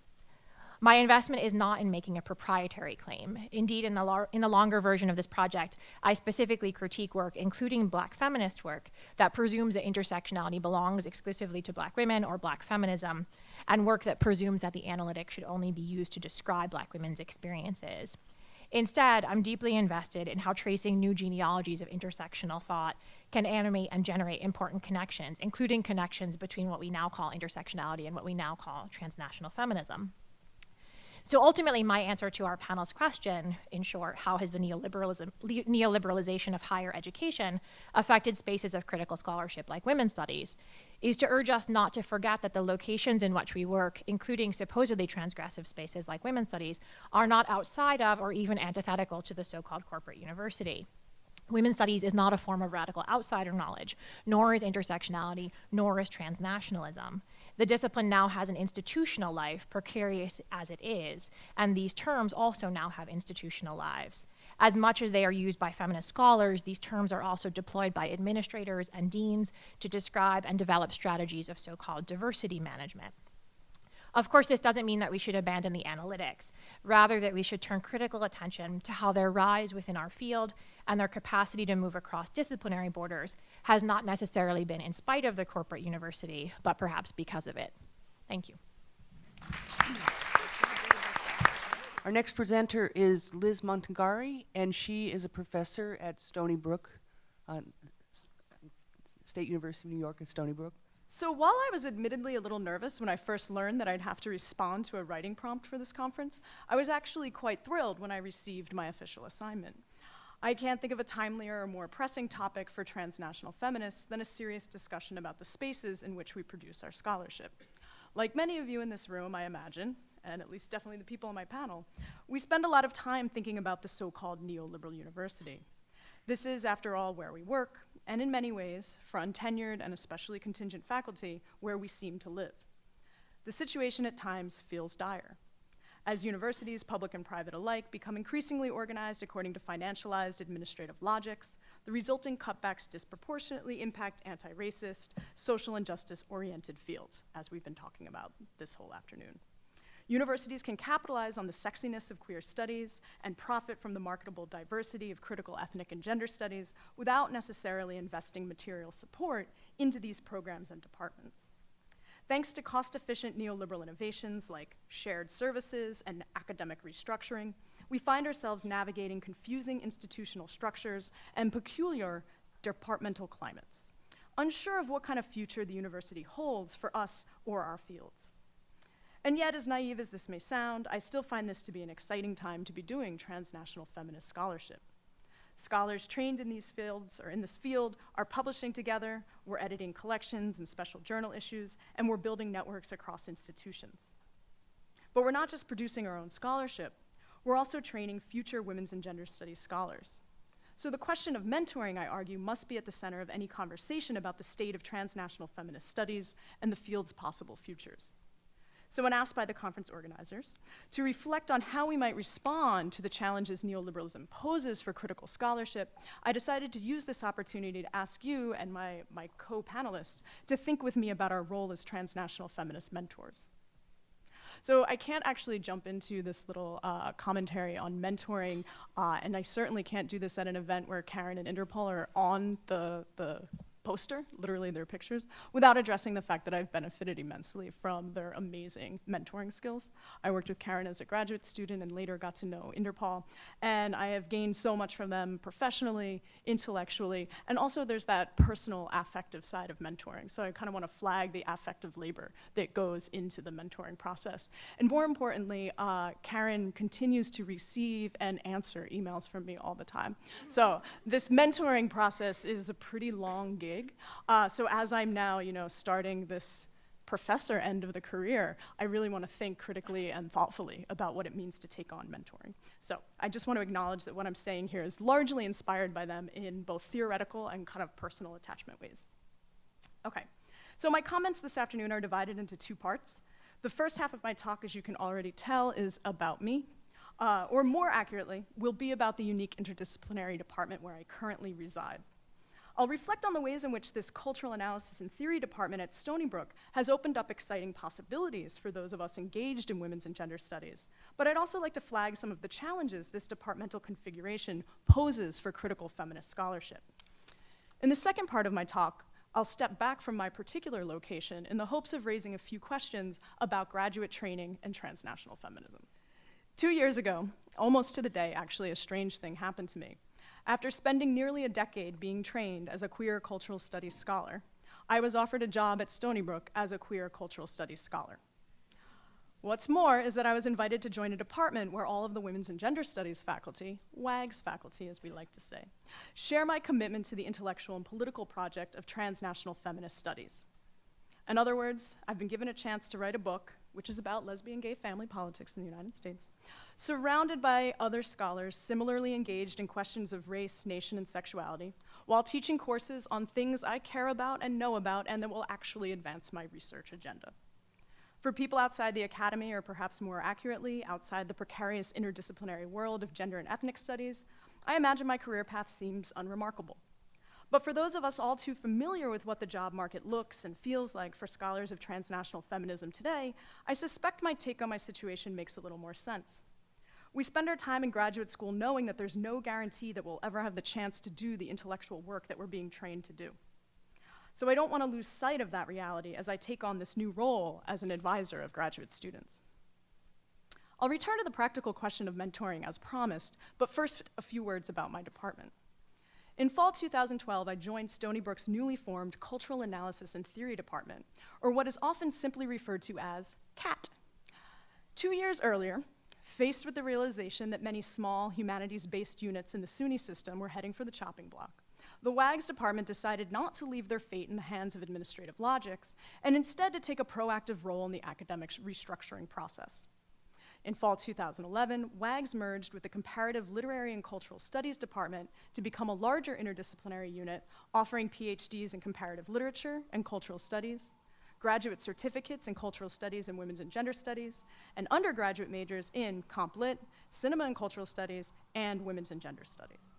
my investment is not in making a proprietary claim. Indeed, in the longer version of this project, I specifically critique work, including Black feminist work, that presumes that intersectionality belongs exclusively to Black women or Black feminism, and work that presumes that the analytic should only be used to describe Black women's experiences. Instead, I'm deeply invested in how tracing new genealogies of intersectional thought can animate and generate important connections, including connections between what we now call intersectionality and what we now call transnational feminism. So ultimately, my answer to our panel's question, in short, how has the neoliberalization of higher education affected spaces of critical scholarship like women's studies, is to urge us not to forget that the locations in which we work, including supposedly transgressive spaces like women's studies, are not outside of or even antithetical to the so-called corporate university. Women's studies is not a form of radical outsider knowledge, nor is intersectionality, nor is transnationalism. The discipline now has an institutional life, precarious as it is, and these terms also now have institutional lives. As much as they are used by feminist scholars, these terms are also deployed by administrators and deans to describe and develop strategies of so-called diversity management. Of course, this doesn't mean that we should abandon the analytics, rather that we should turn critical attention to how their rise within our field and their capacity to move across disciplinary borders has not necessarily been in spite of the corporate university, but perhaps because of it. Thank you. Our next presenter is Liz Montegary, and she is a professor at Stony Brook, State University of New York at Stony Brook. So while I was admittedly a little nervous when I first learned that I'd have to respond to a writing prompt for this conference, I was actually quite thrilled when I received my official assignment. I can't think of a timelier or more pressing topic for transnational feminists than a serious discussion about the spaces in which we produce our scholarship. Like many of you in this room, I imagine, and at least definitely the people on my panel, we spend a lot of time thinking about the so-called neoliberal university. This is, after all, where we work, and in many ways, for untenured and especially contingent faculty, where we seem to live. The situation at times feels dire. As universities, public and private alike, become increasingly organized according to financialized administrative logics, the resulting cutbacks disproportionately impact anti-racist, social and justice-oriented fields, as we've been talking about this whole afternoon. Universities can capitalize on the sexiness of queer studies and profit from the marketable diversity of critical ethnic and gender studies without necessarily investing material support into these programs and departments. Thanks to cost-efficient neoliberal innovations like shared services and academic restructuring, we find ourselves navigating confusing institutional structures and peculiar departmental climates, unsure of what kind of future the university holds for us or our fields. And yet, as naive as this may sound, I still find this to be an exciting time to be doing transnational feminist scholarship. Scholars trained in these fields, or in this field, are publishing together, we're editing collections and special journal issues, and we're building networks across institutions. But we're not just producing our own scholarship, we're also training future women's and gender studies scholars. So the question of mentoring, I argue, must be at the center of any conversation about the state of transnational feminist studies and the field's possible futures. So when asked by the conference organizers to reflect on how we might respond to the challenges neoliberalism poses for critical scholarship, I decided to use this opportunity to ask you and my co-panelists to think with me about our role as transnational feminist mentors. So I can't actually jump into this little commentary on mentoring, and I certainly can't do this at an event where Karen and Interpol are on the poster, literally their pictures, without addressing the fact that I've benefited immensely from their amazing mentoring skills. I worked with Karen as a graduate student and later got to know Interpol, and I have gained so much from them professionally, intellectually, and also there's that personal affective side of mentoring. So I kind of want to flag the affective labor that goes into the mentoring process. And more importantly, Karen continues to receive and answer emails from me all the time. So this mentoring process is a pretty long gig. So as I'm now, starting this professor end of the career, I really want to think critically and thoughtfully about what it means to take on mentoring. So I just want to acknowledge that what I'm saying here is largely inspired by them in both theoretical and kind of personal attachment ways. Okay, so my comments this afternoon are divided into two parts. The first half of my talk, as you can already tell, is about me, or more accurately, will be about the unique interdisciplinary department where I currently reside. I'll reflect on the ways in which this cultural analysis and theory department at Stony Brook has opened up exciting possibilities for those of us engaged in women's and gender studies. But I'd also like to flag some of the challenges this departmental configuration poses for critical feminist scholarship. In the second part of my talk, I'll step back from my particular location in the hopes of raising a few questions about graduate training and transnational feminism. 2 years ago, almost to the day, actually, a strange thing happened to me. After spending nearly a decade being trained as a queer cultural studies scholar, I was offered a job at Stony Brook as a queer cultural studies scholar. What's more is that I was invited to join a department where all of the Women's and Gender Studies faculty, WAGS faculty as we like to say, share my commitment to the intellectual and political project of transnational feminist studies. In other words, I've been given a chance to write a book, which is about lesbian gay family politics in the United States, surrounded by other scholars similarly engaged in questions of race, nation, and sexuality, while teaching courses on things I care about and know about and that will actually advance my research agenda. For people outside the academy, or perhaps more accurately, outside the precarious interdisciplinary world of gender and ethnic studies, I imagine my career path seems unremarkable. But for those of us all too familiar with what the job market looks and feels like for scholars of transnational feminism today, I suspect my take on my situation makes a little more sense. We spend our time in graduate school knowing that there's no guarantee that we'll ever have the chance to do the intellectual work that we're being trained to do. So I don't want to lose sight of that reality as I take on this new role as an advisor of graduate students. I'll return to the practical question of mentoring as promised, but first a few words about my department. In fall 2012, I joined Stony Brook's newly formed Cultural Analysis and Theory Department, or what is often simply referred to as CAT. 2 years earlier, faced with the realization that many small humanities-based units in the SUNY system were heading for the chopping block, the WAGS department decided not to leave their fate in the hands of administrative logics, and instead to take a proactive role in the academic restructuring process. In fall 2011, WAGS merged with the Comparative Literary and Cultural Studies Department to become a larger interdisciplinary unit offering PhDs in comparative literature and cultural studies, graduate certificates in cultural studies and women's and gender studies, and undergraduate majors in comp lit, cinema and cultural studies, and women's and gender studies.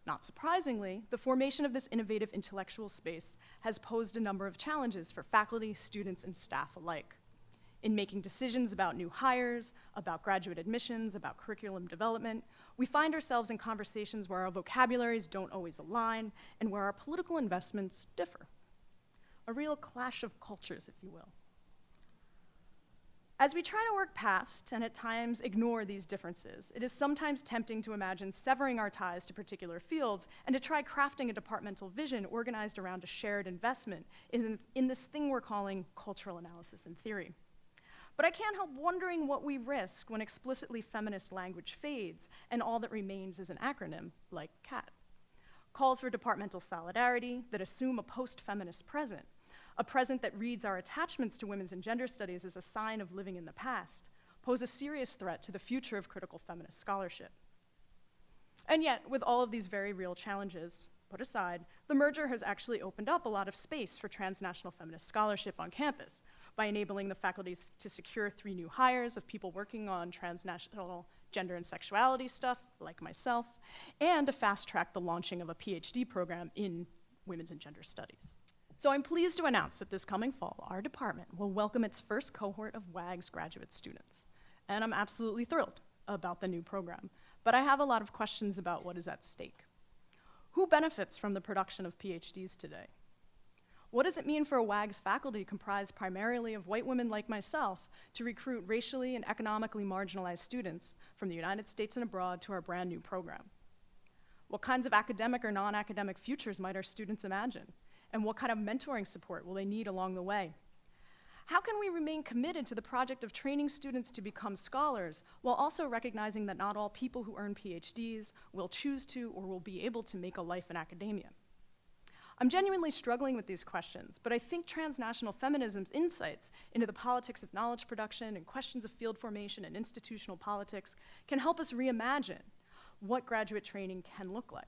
Not surprisingly, the formation of this innovative intellectual space has posed a number of challenges for faculty, students, and staff alike. In making decisions about new hires, about graduate admissions, about curriculum development, we find ourselves in conversations where our vocabularies don't always align and where our political investments differ. A real clash of cultures, if you will. As we try to work past and at times ignore these differences, it is sometimes tempting to imagine severing our ties to particular fields and to try crafting a departmental vision organized around a shared investment in this thing we're calling cultural analysis and theory. But I can't help wondering what we risk when explicitly feminist language fades and all that remains is an acronym like CAT. Calls for departmental solidarity that assume a post-feminist present, a present that reads our attachments to women's and gender studies as a sign of living in the past, pose a serious threat to the future of critical feminist scholarship. And yet, with all of these very real challenges put aside, the merger has actually opened up a lot of space for transnational feminist scholarship on campus by enabling the faculties to secure 3 new hires of people working on transnational gender and sexuality stuff, like myself, and to fast-track the launching of a PhD program in women's and gender studies. So I'm pleased to announce that this coming fall, our department will welcome its first cohort of WAGS graduate students. And I'm absolutely thrilled about the new program, but I have a lot of questions about what is at stake. Who benefits from the production of PhDs today? What does it mean for a WAGS faculty comprised primarily of white women like myself to recruit racially and economically marginalized students from the United States and abroad to our brand new program? What kinds of academic or non-academic futures might our students imagine? And what kind of mentoring support will they need along the way? How can we remain committed to the project of training students to become scholars while also recognizing that not all people who earn PhDs will choose to or will be able to make a life in academia? I'm genuinely struggling with these questions, but I think transnational feminism's insights into the politics of knowledge production and questions of field formation and institutional politics can help us reimagine what graduate training can look like.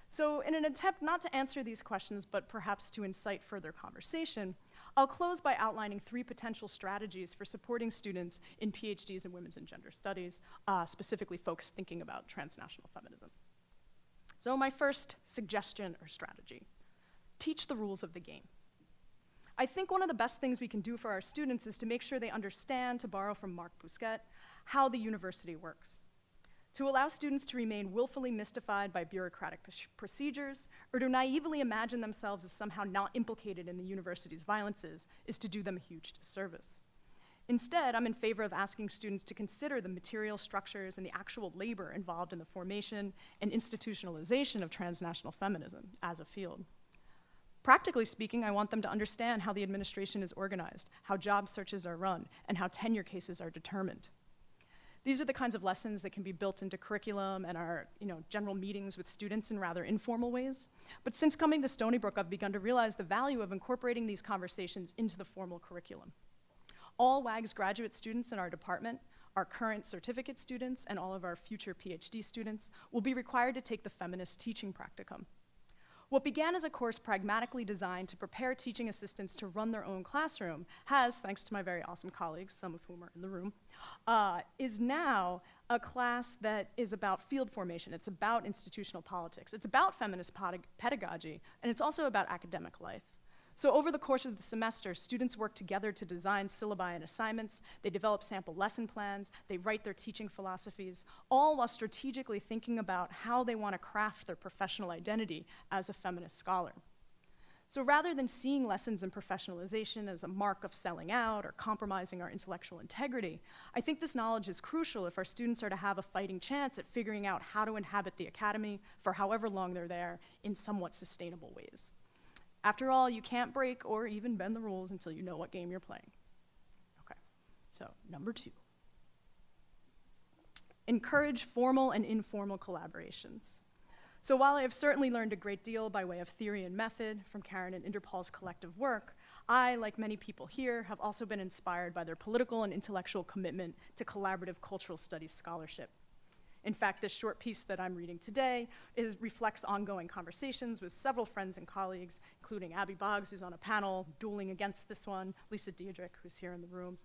So in an attempt not to answer these questions, but perhaps to incite further conversation, I'll close by outlining 3 potential strategies for supporting students in PhDs in women's and gender studies, specifically folks thinking about transnational feminism. So my first suggestion or strategy, teach the rules of the game. I think one of the best things we can do for our students is to make sure they understand, to borrow from Marc Bousquet, how the university works. To allow students to remain willfully mystified by bureaucratic procedures, or to naively imagine themselves as somehow not implicated in the university's violences, is to do them a huge disservice. Instead, I'm in favor of asking students to consider the material structures and the actual labor involved in the formation and institutionalization of transnational feminism as a field. Practically speaking, I want them to understand how the administration is organized, how job searches are run, and how tenure cases are determined. These are the kinds of lessons that can be built into curriculum and our general meetings with students in rather informal ways. But since coming to Stony Brook, I've begun to realize the value of incorporating these conversations into the formal curriculum. All WAG's graduate students in our department, our current certificate students, and all of our future PhD students will be required to take the feminist teaching practicum. What began as a course pragmatically designed to prepare teaching assistants to run their own classroom has, thanks to my very awesome colleagues, some of whom are in the room, is now a class that is about field formation. It's about institutional politics. It's about feminist pedagogy, and it's also about academic life. So over the course of the semester, students work together to design syllabi and assignments, they develop sample lesson plans, they write their teaching philosophies, all while strategically thinking about how they want to craft their professional identity as a feminist scholar. So rather than seeing lessons in professionalization as a mark of selling out or compromising our intellectual integrity, I think this knowledge is crucial if our students are to have a fighting chance at figuring out how to inhabit the academy for however long they're there in somewhat sustainable ways. After all, you can't break or even bend the rules until you know what game you're playing. Okay, so number 2. Encourage formal and informal collaborations. So while I have certainly learned a great deal by way of theory and method from Karen and Interpol's collective work, I, like many people here, have also been inspired by their political and intellectual commitment to collaborative cultural studies scholarship. In fact, this short piece that I'm reading today reflects ongoing conversations with several friends and colleagues, including Abby Boggs, who's on a panel dueling against this one, Lisa Diedrich, who's here in the room.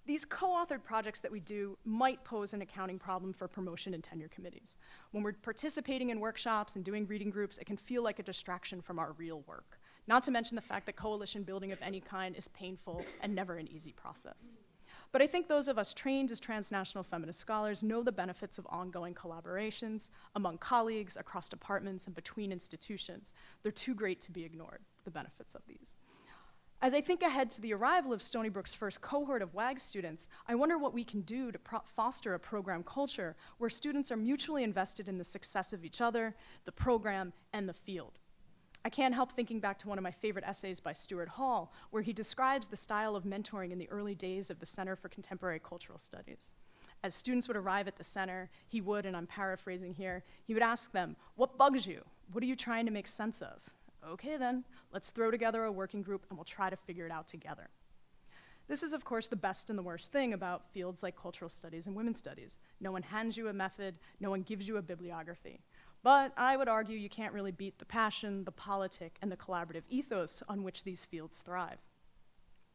These co-authored projects that we do might pose an accounting problem for promotion and tenure committees. When we're participating in workshops and doing reading groups, it can feel like a distraction from our real work. Not to mention the fact that coalition building of any kind is painful and never an easy process. But I think those of us trained as transnational feminist scholars know the benefits of ongoing collaborations among colleagues, across departments, and between institutions. They're too great to be ignored, the benefits of these. As I think ahead to the arrival of Stony Brook's first cohort of WAG students, I wonder what we can do to foster a program culture where students are mutually invested in the success of each other, the program, and the field. I can't help thinking back to one of my favorite essays by Stuart Hall, where he describes the style of mentoring in the early days of the Center for Contemporary Cultural Studies. As students would arrive at the center, he would, and I'm paraphrasing here, he would ask them, "What bugs you? What are you trying to make sense of?" "Okay then, let's throw together a working group and we'll try to figure it out together." This is, of course, the best and the worst thing about fields like cultural studies and women's studies. No one hands you a method, no one gives you a bibliography. But I would argue you can't really beat the passion, the politic, and the collaborative ethos on which these fields thrive.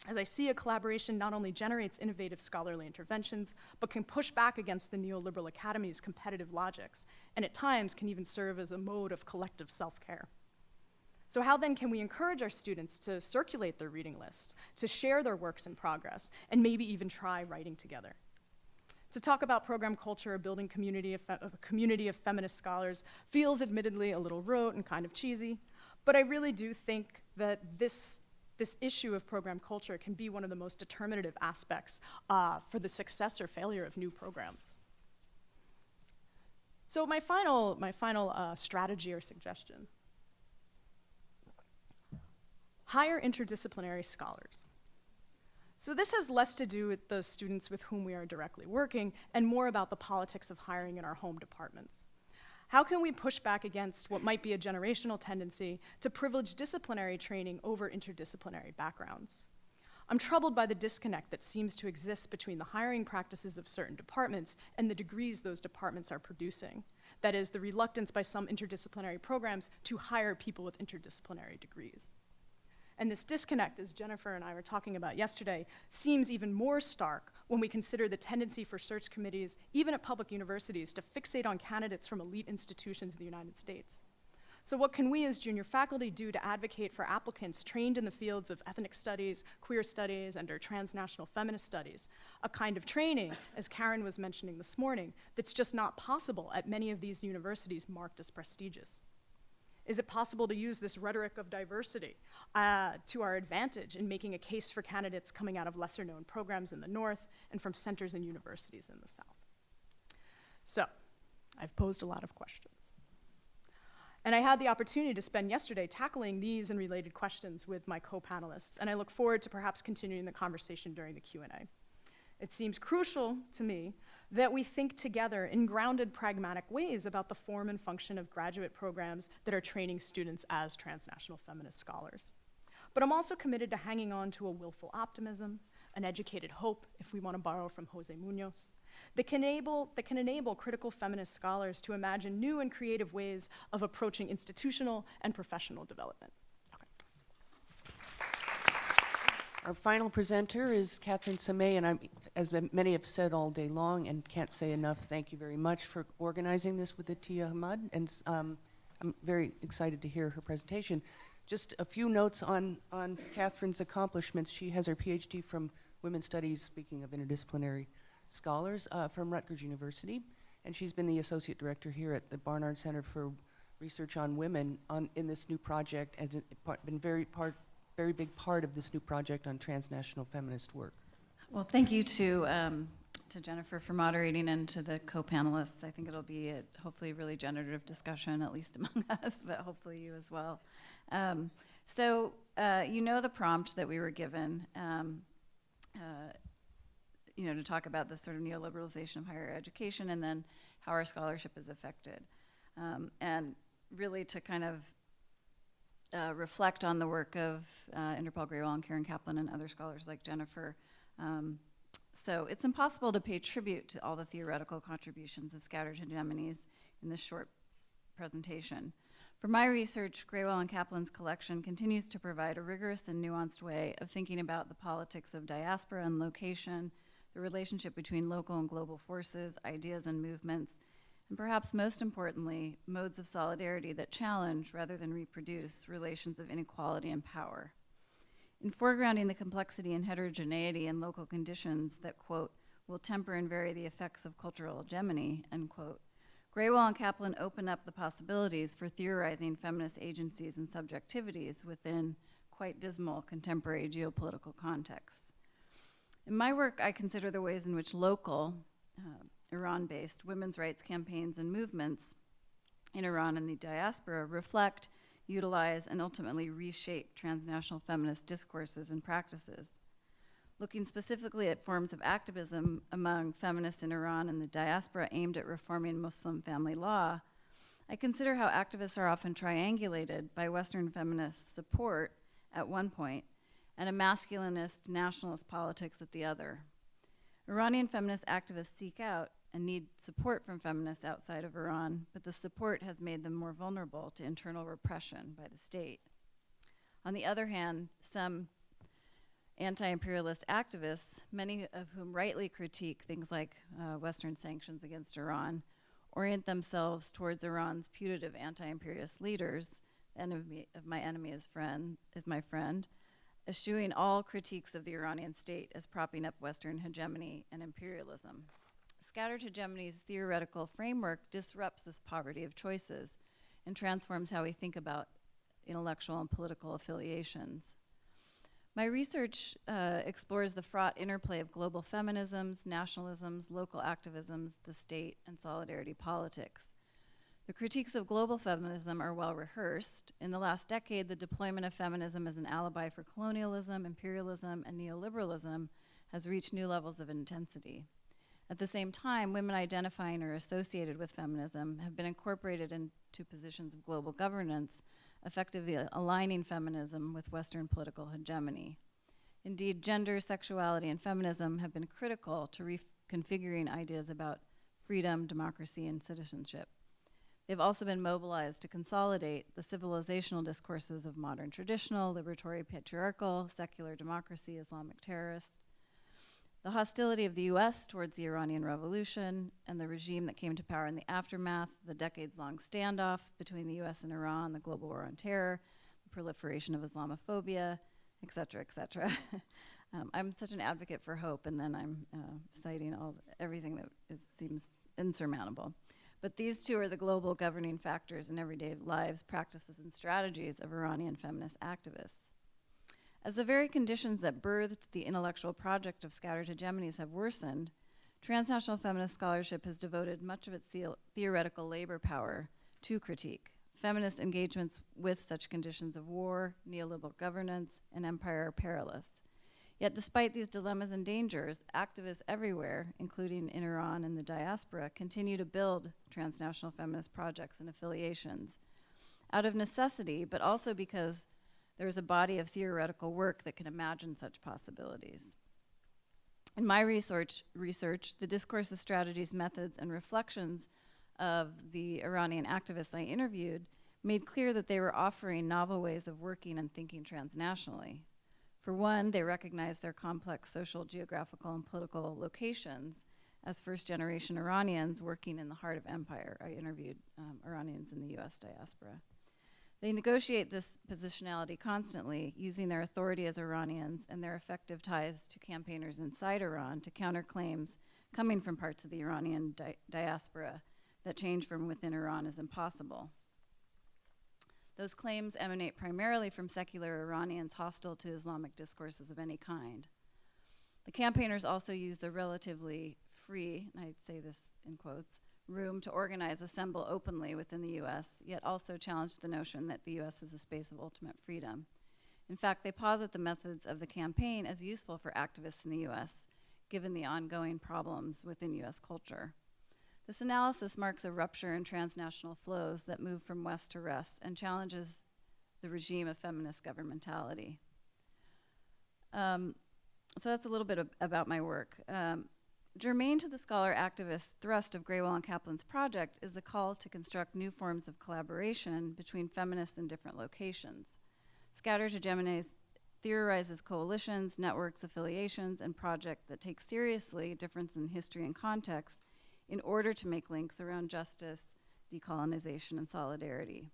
As I see, a collaboration not only generates innovative scholarly interventions, but can push back against the neoliberal academy's competitive logics, and at times can even serve as a mode of collective self-care. So how then can we encourage our students to circulate their reading lists, to share their works in progress, and maybe even try writing together? To talk about program culture or building a community of feminist scholars feels admittedly a little rote and kind of cheesy, but I really do think that this issue of program culture can be one of the most determinative aspects for the success or failure of new programs. So my final strategy or suggestion: hire interdisciplinary scholars. So this has less to do with the students with whom we are directly working and more about the politics of hiring in our home departments. How can we push back against what might be a generational tendency to privilege disciplinary training over interdisciplinary backgrounds? I'm troubled by the disconnect that seems to exist between the hiring practices of certain departments and the degrees those departments are producing. That is, the reluctance by some interdisciplinary programs to hire people with interdisciplinary degrees. And this disconnect, as Jennifer and I were talking about yesterday, seems even more stark when we consider the tendency for search committees, even at public universities, to fixate on candidates from elite institutions in the United States. So what can we as junior faculty do to advocate for applicants trained in the fields of ethnic studies, queer studies, and/or transnational feminist studies? A kind of training, as Karen was mentioning this morning, that's just not possible at many of these universities marked as prestigious. Is it possible to use this rhetoric of diversity to our advantage in making a case for candidates coming out of lesser-known programs in the North and from centers and universities in the South? So, I've posed a lot of questions. And I had the opportunity to spend yesterday tackling these and related questions with my co-panelists, and I look forward to perhaps continuing the conversation during the Q&A. It seems crucial to me that we think together in grounded, pragmatic ways about the form and function of graduate programs that are training students as transnational feminist scholars. But I'm also committed to hanging on to a willful optimism, an educated hope, if we want to borrow from Jose Munoz, that can enable critical feminist scholars to imagine new and creative ways of approaching institutional and professional development. Our final presenter is Catherine Sameh, and as many have said all day long and can't say enough, thank you very much for organizing this with Atiya Hamad, and I'm very excited to hear her presentation. Just a few notes on Catherine's accomplishments. She has her PhD from Women's Studies, speaking of interdisciplinary scholars, from Rutgers University, and she's been the Associate Director here at the Barnard Center for Research on Women in this new project, and been very big part of this new project on transnational feminist work. Well, thank you to Jennifer for moderating and to the co-panelists. I think it'll be a hopefully really generative discussion, at least among us, but hopefully you as well. You know the prompt that we were given, to talk about this sort of neoliberalization of higher education and then how our scholarship is affected. And really to kind of reflect on the work of Interpol Graywall and Karen Kaplan and other scholars like Jennifer. So it's impossible to pay tribute to all the theoretical contributions of scattered hegemonies in this short presentation. For my research, Graywall and Kaplan's collection continues to provide a rigorous and nuanced way of thinking about the politics of diaspora and location, the relationship between local and global forces, ideas and movements, and perhaps most importantly, modes of solidarity that challenge rather than reproduce relations of inequality and power. In foregrounding the complexity and heterogeneity in local conditions that, quote, will temper and vary the effects of cultural hegemony, end quote, Graywall and Kaplan open up the possibilities for theorizing feminist agencies and subjectivities within quite dismal contemporary geopolitical contexts. In my work, I consider the ways in which local, Iran-based women's rights campaigns and movements in Iran and the diaspora reflect, utilize, and ultimately reshape transnational feminist discourses and practices. Looking specifically at forms of activism among feminists in Iran and the diaspora aimed at reforming Muslim family law, I consider how activists are often triangulated by Western feminist support at one point and a masculinist nationalist politics at the other. Iranian feminist activists seek out and need support from feminists outside of Iran, but the support has made them more vulnerable to internal repression by the state. On the other hand, some anti-imperialist activists, many of whom rightly critique things like Western sanctions against Iran, orient themselves towards Iran's putative anti-imperialist leaders. Enemy of my enemy is my friend, eschewing all critiques of the Iranian state as propping up Western hegemony and imperialism. Scattered hegemony's theoretical framework disrupts this poverty of choices and transforms how we think about intellectual and political affiliations. My research explores the fraught interplay of global feminisms, nationalisms, local activisms, the state, and solidarity politics. The critiques of global feminism are well rehearsed. In the last decade, the deployment of feminism as an alibi for colonialism, imperialism, and neoliberalism has reached new levels of intensity. At the same time, women identifying or associated with feminism have been incorporated into positions of global governance, effectively aligning feminism with Western political hegemony. Indeed, gender, sexuality, and feminism have been critical to reconfiguring ideas about freedom, democracy, and citizenship. They've also been mobilized to consolidate the civilizational discourses of modern traditional, liberatory, patriarchal, secular democracy, Islamic terrorist. The hostility of the US towards the Iranian Revolution and the regime that came to power in the aftermath, the decades-long standoff between the US and Iran, the global war on terror, the proliferation of Islamophobia, et cetera, et cetera. I'm such an advocate for hope, and then I'm citing everything that seems insurmountable. But these two are the global governing factors in everyday lives, practices, and strategies of Iranian feminist activists. As the very conditions that birthed the intellectual project of scattered hegemonies have worsened, transnational feminist scholarship has devoted much of its theoretical labor power to critique, feminist engagements with such conditions of war, neoliberal governance, and empire are perilous. Yet despite these dilemmas and dangers, activists everywhere, including in Iran and the diaspora, continue to build transnational feminist projects and affiliations out of necessity, but also because there is a body of theoretical work that can imagine such possibilities. In my research, the discourses, strategies, methods, and reflections of the Iranian activists I interviewed made clear that they were offering novel ways of working and thinking transnationally. For one, they recognized their complex social, geographical, and political locations as first-generation Iranians working in the heart of empire. I interviewed Iranians in the US diaspora. They negotiate this positionality constantly, using their authority as Iranians and their effective ties to campaigners inside Iran to counter claims coming from parts of the Iranian diaspora that change from within Iran is impossible. Those claims emanate primarily from secular Iranians hostile to Islamic discourses of any kind. The campaigners also use the relatively free, and I say this in quotes, room to organize, assemble openly within the US, yet also challenge the notion that the US is a space of ultimate freedom. In fact, they posit the methods of the campaign as useful for activists in the US, given the ongoing problems within US culture. This analysis marks a rupture in transnational flows that move from west to west and challenges the regime of feminist governmentality. So that's a little bit about my work. Germane to the scholar-activist thrust of Graywell and Kaplan's project is the call to construct new forms of collaboration between feminists in different locations. Scattered Hegemonies theorizes coalitions, networks, affiliations, and projects that take seriously difference in history and context in order to make links around justice, decolonization, and solidarity.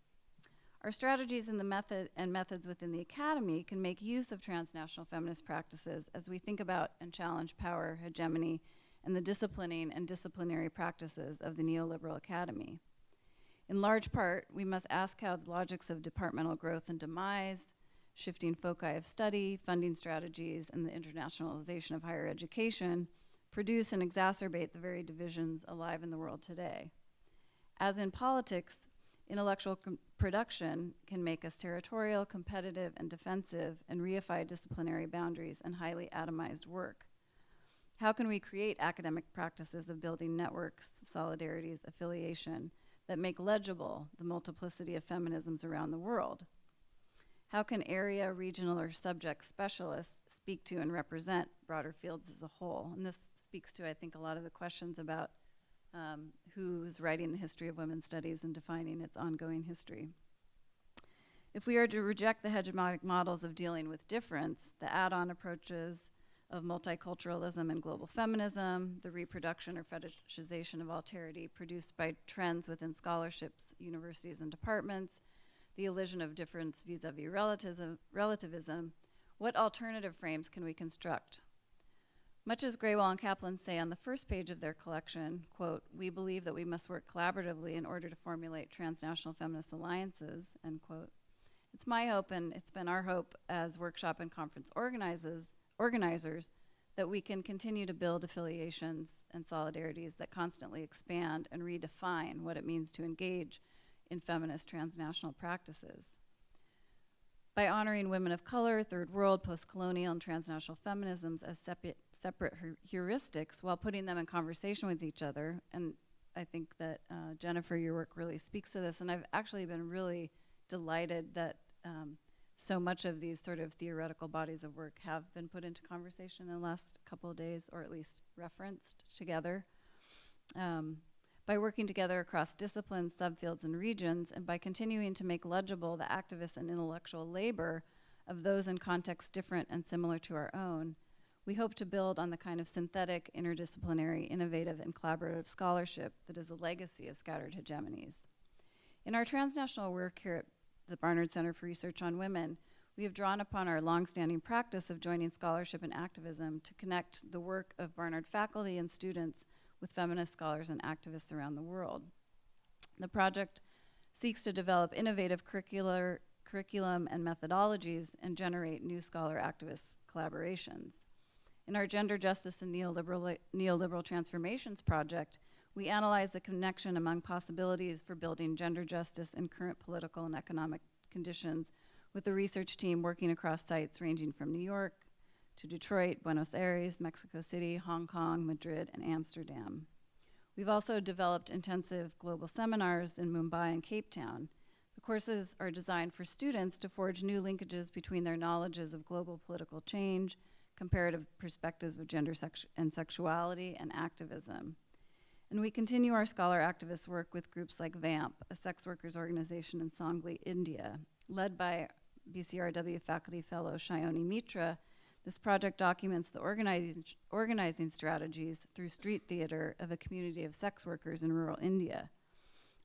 Our strategies in the methods within the academy can make use of transnational feminist practices as we think about and challenge power, hegemony, and the disciplining and disciplinary practices of the neoliberal academy. In large part, we must ask how the logics of departmental growth and demise, shifting foci of study, funding strategies, and the internationalization of higher education produce and exacerbate the very divisions alive in the world today. As in politics, intellectual production can make us territorial, competitive, and defensive, and reify disciplinary boundaries and highly atomized work. How can we create academic practices of building networks, solidarities, affiliation that make legible the multiplicity of feminisms around the world? How can area, regional, or subject specialists speak to and represent broader fields as a whole? And this speaks to, I think, a lot of the questions about who's writing the history of women's studies and defining its ongoing history. If we are to reject the hegemonic models of dealing with difference, the add-on approaches of multiculturalism and global feminism, the reproduction or fetishization of alterity produced by trends within scholarships, universities, and departments, the illusion of difference vis-a-vis relativism, what alternative frames can we construct? Much as Graywell and Kaplan say on the first page of their collection, quote, "We believe that we must work collaboratively in order to formulate transnational feminist alliances," end quote. It's my hope, and it's been our hope as workshop and conference organizers, that we can continue to build affiliations and solidarities that constantly expand and redefine what it means to engage in feminist transnational practices. By honoring women of color, third world, post-colonial, and transnational feminisms as separate heuristics while putting them in conversation with each other, and I think that Jennifer, your work really speaks to this, and I've actually been really delighted that so much of these sort of theoretical bodies of work have been put into conversation in the last couple of days, or at least referenced together. By working together across disciplines, subfields, and regions, and by continuing to make legible the activist and intellectual labor of those in contexts different and similar to our own, we hope to build on the kind of synthetic, interdisciplinary, innovative, and collaborative scholarship that is a legacy of scattered hegemonies. In our transnational work here at the Barnard Center for Research on Women, we have drawn upon our longstanding practice of joining scholarship and activism to connect the work of Barnard faculty and students with feminist scholars and activists around the world. The project seeks to develop innovative curriculum and methodologies and generate new scholar-activist collaborations. In our Gender Justice and Neoliberal Transformations project, We analyze the connection among possibilities for building gender justice in current political and economic conditions with a research team working across sites ranging from New York to Detroit, Buenos Aires, Mexico City, Hong Kong, Madrid, and Amsterdam. We've also developed intensive global seminars in Mumbai and Cape Town. The courses are designed for students to forge new linkages between their knowledges of global political change, comparative perspectives of gender and sexuality, and activism. And we continue our scholar activist work with groups like VAMP, a sex workers organization in Sangli, India. Led by BCRW faculty fellow Shayoni Mitra, this project documents the organizing strategies through street theater of a community of sex workers in rural India.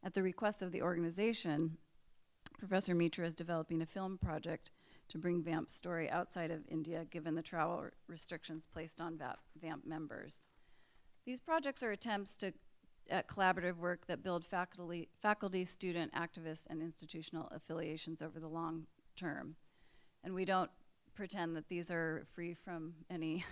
At the request of the organization, Professor Mitra is developing a film project to bring VAMP's story outside of India, given the travel restrictions placed on VAMP members. These projects are attempts at collaborative work that build faculty, student, activist, and institutional affiliations over the long term. And we don't pretend that these are free from any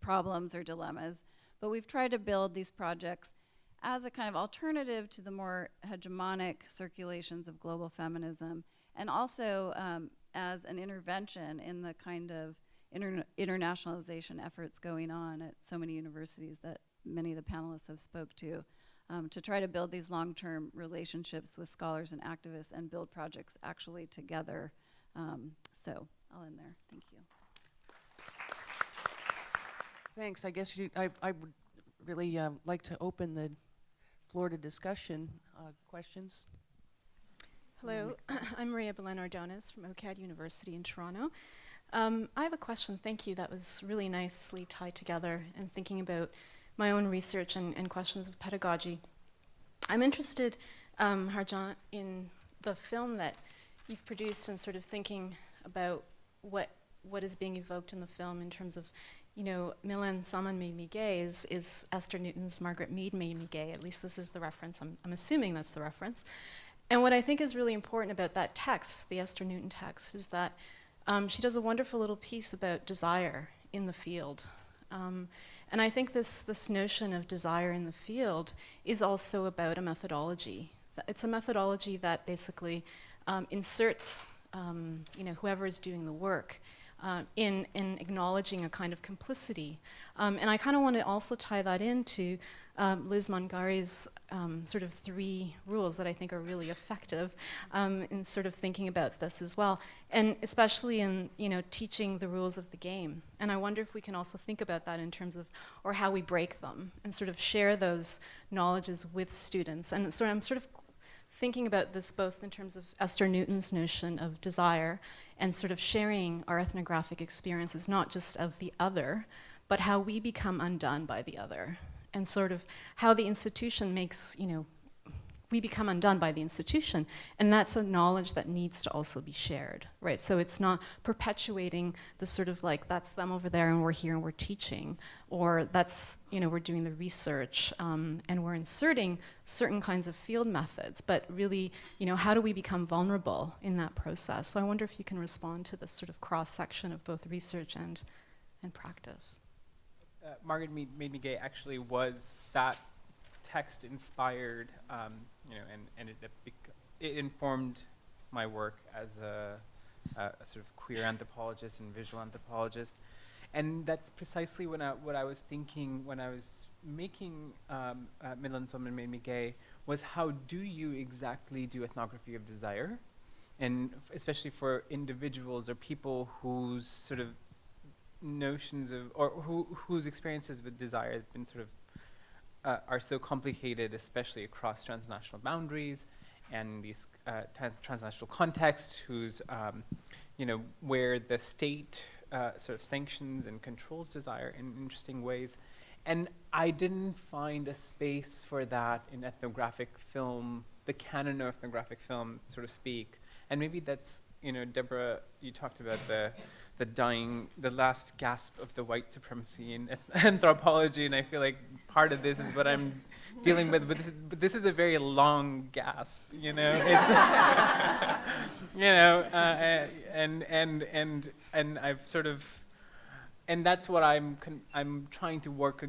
problems or dilemmas, but we've tried to build these projects as a kind of alternative to the more hegemonic circulations of global feminism, and also as an intervention in the kind of internationalization efforts going on at so many universities that many of the panelists have spoke to try to build these long-term relationships with scholars and activists and build projects actually together. So I'll end there. Thank you. Thanks. I guess I would really like to open the floor to discussion. Questions? Hello, I'm Maria Belen-Ordonez from OCAD University in Toronto. I have a question. Thank you. That was really nicely tied together and thinking about my own research and questions of pedagogy. I'm interested, Harjant, in the film that you've produced and sort of thinking about what is being evoked in the film in terms of, you know, Milan Salman made me gay is Esther Newton's Margaret Mead made me gay. At least this is the reference. I'm assuming that's the reference. And what I think is really important about that text, the Esther Newton text, is that she does a wonderful little piece about desire in the field. And I think this notion of desire in the field is also about a methodology. It's a methodology that basically inserts whoever is doing the work in acknowledging a kind of complicity. And I kind of want to also tie that into Liz Monteghary's sort of 3 rules that I think are really effective in sort of thinking about this as well, and especially in teaching the rules of the game. And I wonder if we can also think about that in terms of, or how we break them and sort of share those knowledges with students. And so I'm sort of thinking about this both in terms of Esther Newton's notion of desire and sort of sharing our ethnographic experiences, not just of the other, but how we become undone by the other. And sort of how the institution makes, we become undone by the institution, and that's a knowledge that needs to also be shared, right? So it's not perpetuating the sort of like, that's them over there and we're here and we're teaching, or that's, we're doing the research and we're inserting certain kinds of field methods, but really, how do we become vulnerable in that process? So I wonder if you can respond to this sort of cross-section of both research and practice. Margaret Made Me Gay actually was that text inspired, and it informed my work as a sort of queer anthropologist and visual anthropologist, and that's precisely what I was thinking when I was making Milan Salman Made Me Gay, was how do you exactly do ethnography of desire, and especially for individuals or people whose sort of notions of, or whose experiences with desire have been sort of are so complicated, especially across transnational boundaries and these transnational contexts, whose where the state sort of sanctions and controls desire in interesting ways. And I didn't find a space for that in ethnographic film, the canon of ethnographic film, so to speak. And maybe that's, Deborah, you talked about the last gasp of the white supremacy in anthropology, and I feel like part of this is what I'm dealing with, but this is a very long gasp, It's, and I've sort of, and that's what I'm trying to work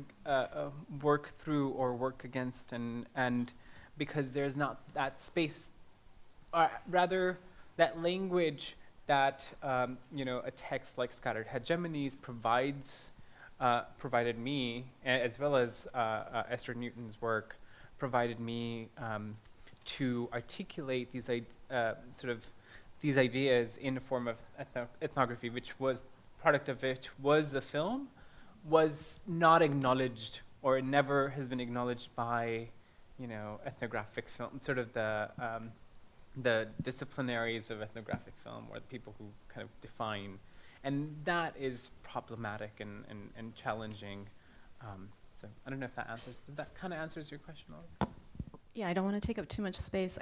through or work against, and because there's not that space, or rather that language that a text like Scattered Hegemonies provided me, as well as Esther Newton's work, provided me to articulate these these ideas in the form of ethnography, which was product of it was the film, was not acknowledged, or never has been acknowledged by ethnographic film, sort of the disciplinaries of ethnographic film, or the people who kind of define, and that is problematic and challenging. So I don't know if that answers. Does that kind of answers your question? Yeah, I don't want to take up too much space.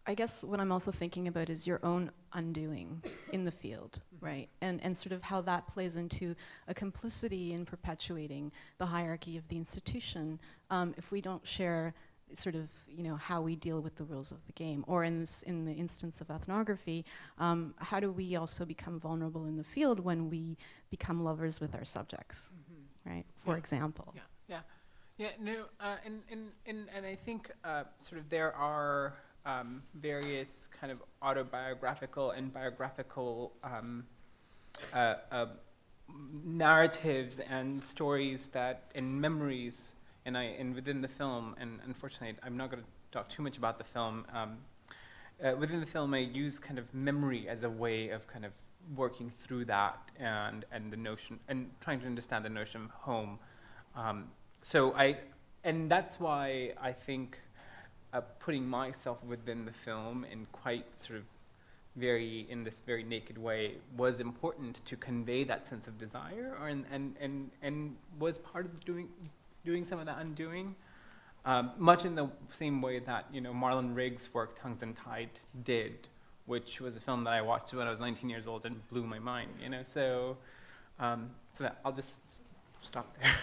I guess what I'm also thinking about is your own undoing in the field, right? And sort of how that plays into a complicity in perpetuating the hierarchy of the institution if we don't share sort of how we deal with the rules of the game, or in the instance of ethnography, how do we also become vulnerable in the field when we become lovers with our subjects, right? For example. No, and I think sort of there are various kind of autobiographical and biographical narratives and stories and memories. And within the film, and unfortunately, I'm not going to talk too much about the film. Within the film, I use kind of memory as a way of kind of working through that and the notion, and trying to understand the notion of home. And that's why I think putting myself within the film in quite sort of in this very naked way was important to convey that sense of desire, and was part of doing some of that undoing, much in the same way that Marlon Riggs' work Tongues Untied did, which was a film that I watched when I was 19 years old and blew my mind. So I'll just stop there.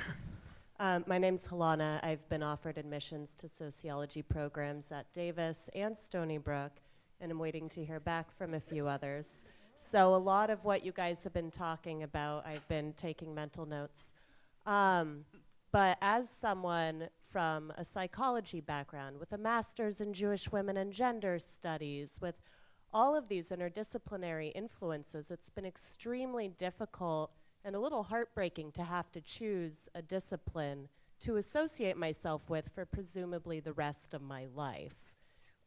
My name's Helana. I've been offered admissions to sociology programs at Davis and Stony Brook, and I'm waiting to hear back from a few others. So a lot of what you guys have been talking about, I've been taking mental notes. But as someone from a psychology background, with a master's in Jewish women and gender studies, with all of these interdisciplinary influences, it's been extremely difficult and a little heartbreaking to have to choose a discipline to associate myself with for presumably the rest of my life.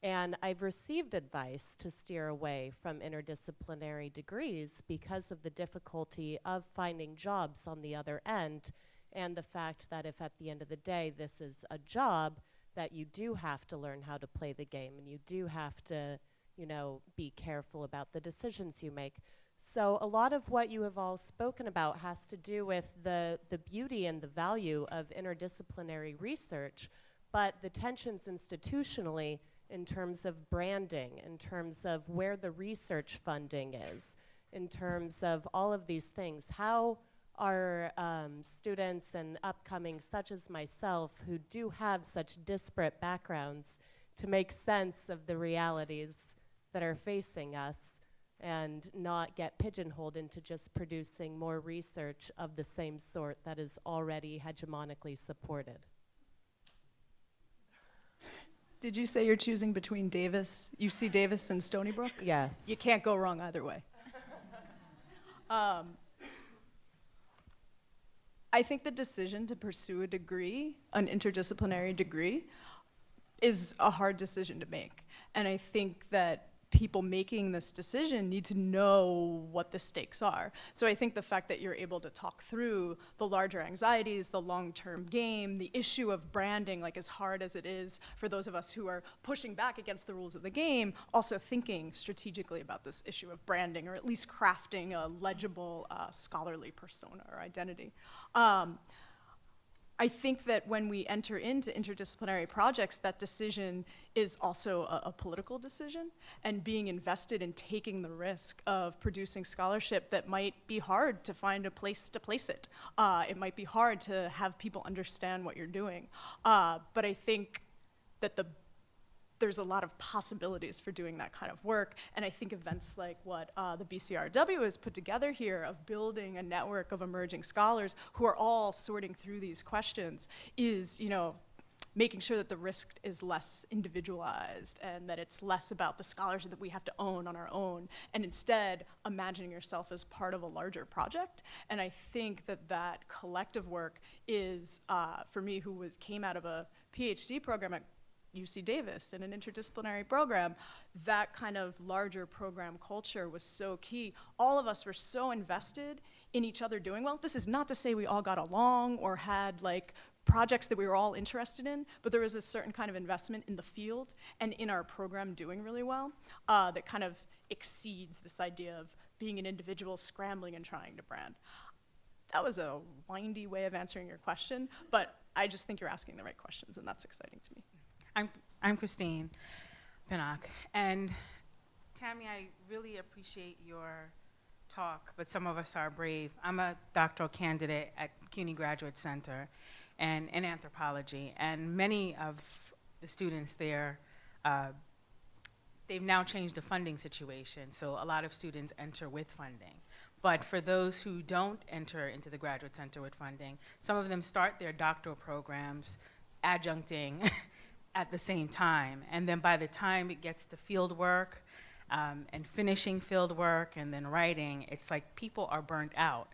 And I've received advice to steer away from interdisciplinary degrees because of the difficulty of finding jobs on the other end, and the fact that if at the end of the day this is a job, that you do have to learn how to play the game, and you do have to, be careful about the decisions you make. So a lot of what you have all spoken about has to do with the beauty and the value of interdisciplinary research, but the tensions institutionally in terms of branding, in terms of where the research funding is, in terms of all of these things. How are students and upcoming such as myself, who do have such disparate backgrounds, to make sense of the realities that are facing us and not get pigeonholed into just producing more research of the same sort that is already hegemonically supported? Did you say you're choosing between UC Davis and Stony Brook? Yes. You can't go wrong either way. I think the decision to pursue a degree, an interdisciplinary degree, is a hard decision to make. And I think that people making this decision need to know what the stakes are. So I think the fact that you're able to talk through the larger anxieties, the long-term game, the issue of branding, like as hard as it is for those of us who are pushing back against the rules of the game, also thinking strategically about this issue of branding, or at least crafting a legible scholarly persona or identity. I think that when we enter into interdisciplinary projects, that decision is also a political decision, and being invested in taking the risk of producing scholarship that might be hard to find a place to place it. It might be hard to have people understand what you're doing. But I think that the there's a lot of possibilities for doing that kind of work. And I think events like what the BCRW has put together here of building a network of emerging scholars who are all sorting through these questions is, making sure that the risk is less individualized and that it's less about the scholarship that we have to own on our own, and instead imagining yourself as part of a larger project. And I think that that collective work is, for me, who came out of a PhD program at UC Davis in an interdisciplinary program, that kind of larger program culture was so key. All of us were so invested in each other doing well. This is not to say we all got along or had projects that we were all interested in, but there was a certain kind of investment in the field and in our program doing really well that kind of exceeds this idea of being an individual scrambling and trying to brand. That was a windy way of answering your question, but I just think you're asking the right questions, and that's exciting to me. I'm Christine Pinnock, and Tami, I really appreciate your talk, but some of us are brave. I'm a doctoral candidate at CUNY Graduate Center and in anthropology, and many of the students there, they've now changed the funding situation, so a lot of students enter with funding. But for those who don't enter into the Graduate Center with funding, some of them start their doctoral programs adjuncting at the same time, and then by the time it gets to field work and finishing field work and then writing, it's like people are burnt out.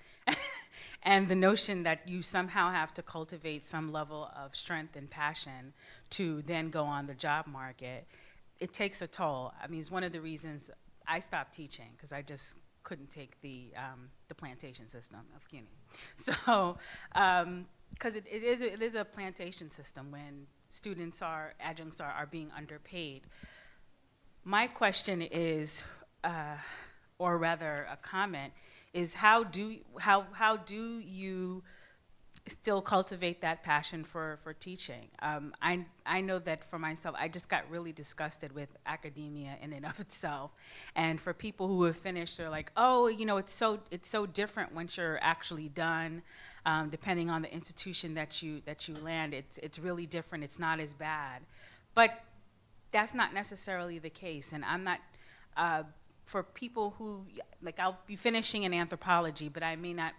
And the notion that you somehow have to cultivate some level of strength and passion to then go on the job market, it takes a toll. I mean, it's one of the reasons I stopped teaching, because I just couldn't take the plantation system of CUNY. So, because it is a plantation system when adjuncts are being underpaid. My question is, or rather a comment, is how do you still cultivate that passion for teaching? I know that for myself, I just got really disgusted with academia in and of itself. And for people who have finished, they're like, oh, it's so different once you're actually done. Depending on the institution that you land, it's really different. It's not as bad, but that's not necessarily the case. And I'm not. For people who, I'll be finishing in anthropology, but I may not,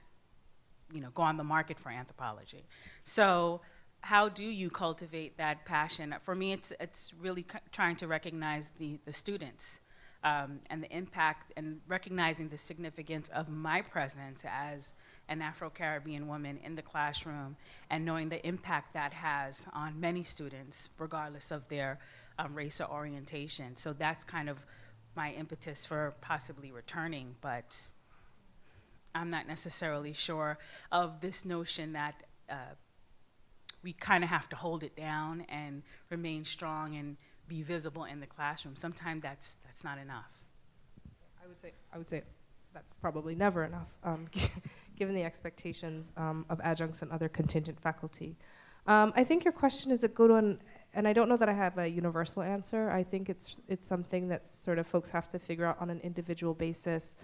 go on the market for anthropology. So how do you cultivate that passion? For me, it's really trying to recognize the students and the impact, and recognizing the significance of my presence as an Afro-Caribbean woman in the classroom, and knowing the impact that has on many students, regardless of their race or orientation. So that's kind of my impetus for possibly returning, but I'm not necessarily sure of this notion that we kind of have to hold it down and remain strong and be visible in the classroom. Sometimes that's not enough. I would say that's probably never enough, given the expectations of adjuncts and other contingent faculty. I think your question is a good one, and I don't know that I have a universal answer. I think it's something that sort of folks have to figure out on an individual basis.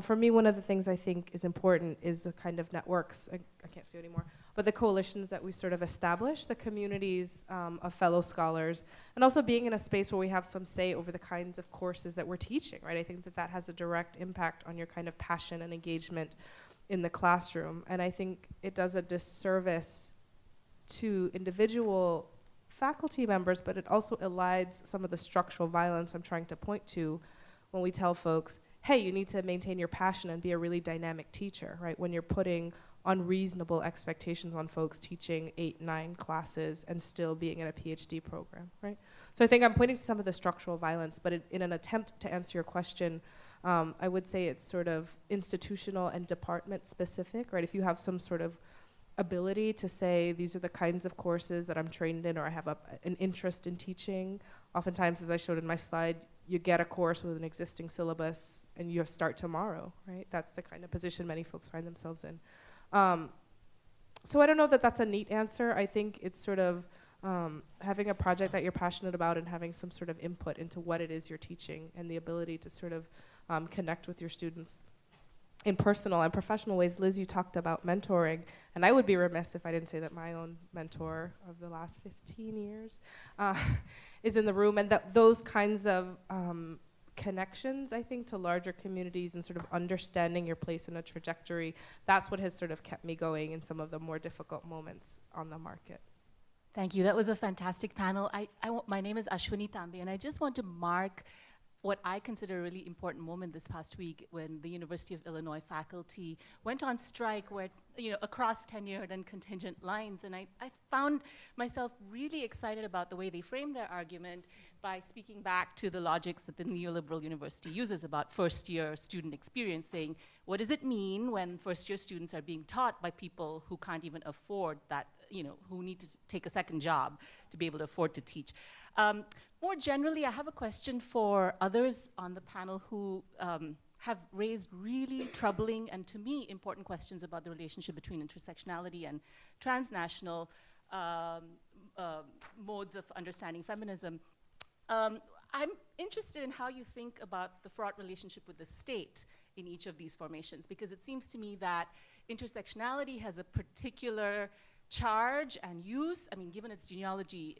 For me, one of the things I think is important is the kind of networks, I can't see it anymore, but the coalitions that we sort of establish, the communities of fellow scholars, and also being in a space where we have some say over the kinds of courses that we're teaching, right? I think that has a direct impact on your kind of passion and engagement in the classroom. And I think it does a disservice to individual faculty members, but it also elides some of the structural violence I'm trying to point to when we tell folks, hey, you need to maintain your passion and be a really dynamic teacher, right? When you're putting unreasonable expectations on folks teaching 8, 9 classes and still being in a PhD program, right? So I think I'm pointing to some of the structural violence, but in an attempt to answer your question, I would say it's sort of institutional and department specific, right? If you have some sort of ability to say, these are the kinds of courses that I'm trained in, or I have an interest in teaching. Oftentimes, as I showed in my slide, you get a course with an existing syllabus and you start tomorrow, right? That's the kind of position many folks find themselves in. So I don't know that that's a neat answer. I think it's sort of having a project that you're passionate about and having some sort of input into what it is you're teaching and the ability to sort of connect with your students in personal and professional ways. Liz, you talked about mentoring, and I would be remiss if I didn't say that my own mentor of the last 15 years is in the room, and that those kinds of connections, I think, to larger communities and sort of understanding your place in a trajectory, that's what has sort of kept me going in some of the more difficult moments on the market. Thank you. That was a fantastic panel. My name is Ashwini Tami, and I just want to mark what I consider a really important moment this past week when the University of Illinois faculty went on strike where, across tenured and contingent lines. And I found myself really excited about the way they framed their argument by speaking back to the logics that the neoliberal university uses about first-year student experience, saying, what does it mean when first-year students are being taught by people who can't even afford that, who need to take a second job to be able to afford to teach? More generally, I have a question for others on the panel who have raised really troubling and, to me, important questions about the relationship between intersectionality and transnational modes of understanding feminism. I'm interested in how you think about the fraught relationship with the state in each of these formations, because it seems to me that intersectionality has a particular charge and use, given its genealogy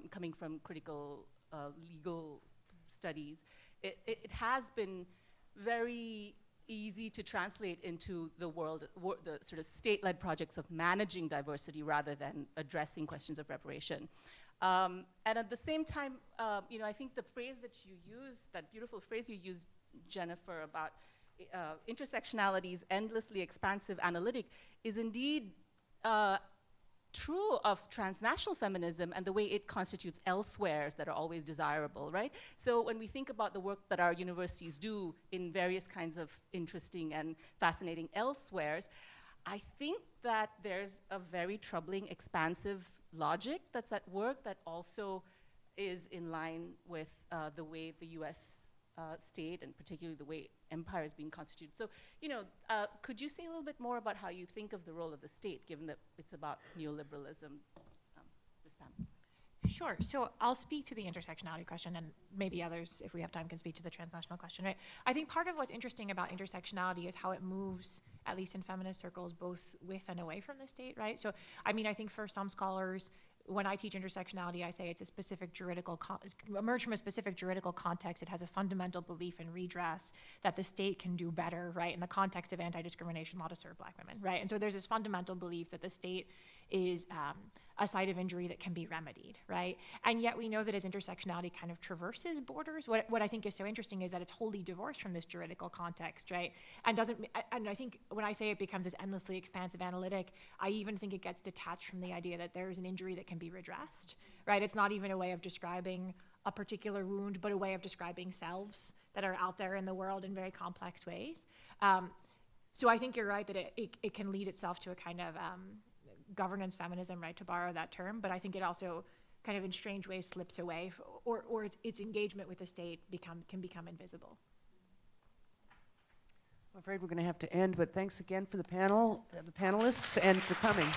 coming from critical legal studies, it has been very easy to translate into the the sort of state-led projects of managing diversity rather than addressing questions of reparation. And at the same time, I think the phrase that you used, that beautiful phrase you used, Jennifer, about intersectionality's endlessly expansive analytic is indeed true of transnational feminism and the way it constitutes elsewheres that are always desirable, right? So when we think about the work that our universities do in various kinds of interesting and fascinating elsewheres, I think that there's a very troubling, expansive logic that's at work that also is in line with the way the US state, and particularly the way empire is being constituted. So, could you say a little bit more about how you think of the role of the state, given that it's about neoliberalism, this panel? Sure. So I'll speak to the intersectionality question, and maybe others, if we have time, can speak to the transnational question, right? I think part of what's interesting about intersectionality is how it moves, at least in feminist circles, both with and away from the state, right? So, I think for some scholars, when I teach intersectionality, I say it's a specific juridical, emerged from a specific juridical context. It has a fundamental belief in redress that the state can do better, right, in the context of anti-discrimination law to serve Black women, right? And so there's this fundamental belief that the state is a site of injury that can be remedied, right? And yet we know that as intersectionality kind of traverses borders, what I think is so interesting is that it's wholly divorced from this juridical context, right? And I think when I say it becomes this endlessly expansive analytic, I even think it gets detached from the idea that there is an injury that can be redressed, right? It's not even a way of describing a particular wound, but a way of describing selves that are out there in the world in very complex ways. So I think you're right that it can lead itself to a kind of governance feminism, right, to borrow that term, but I think it also kind of in strange ways slips away, or its engagement with the state can become invisible. I'm afraid we're going to have to end, but thanks again for the panel, the panelists, and for coming.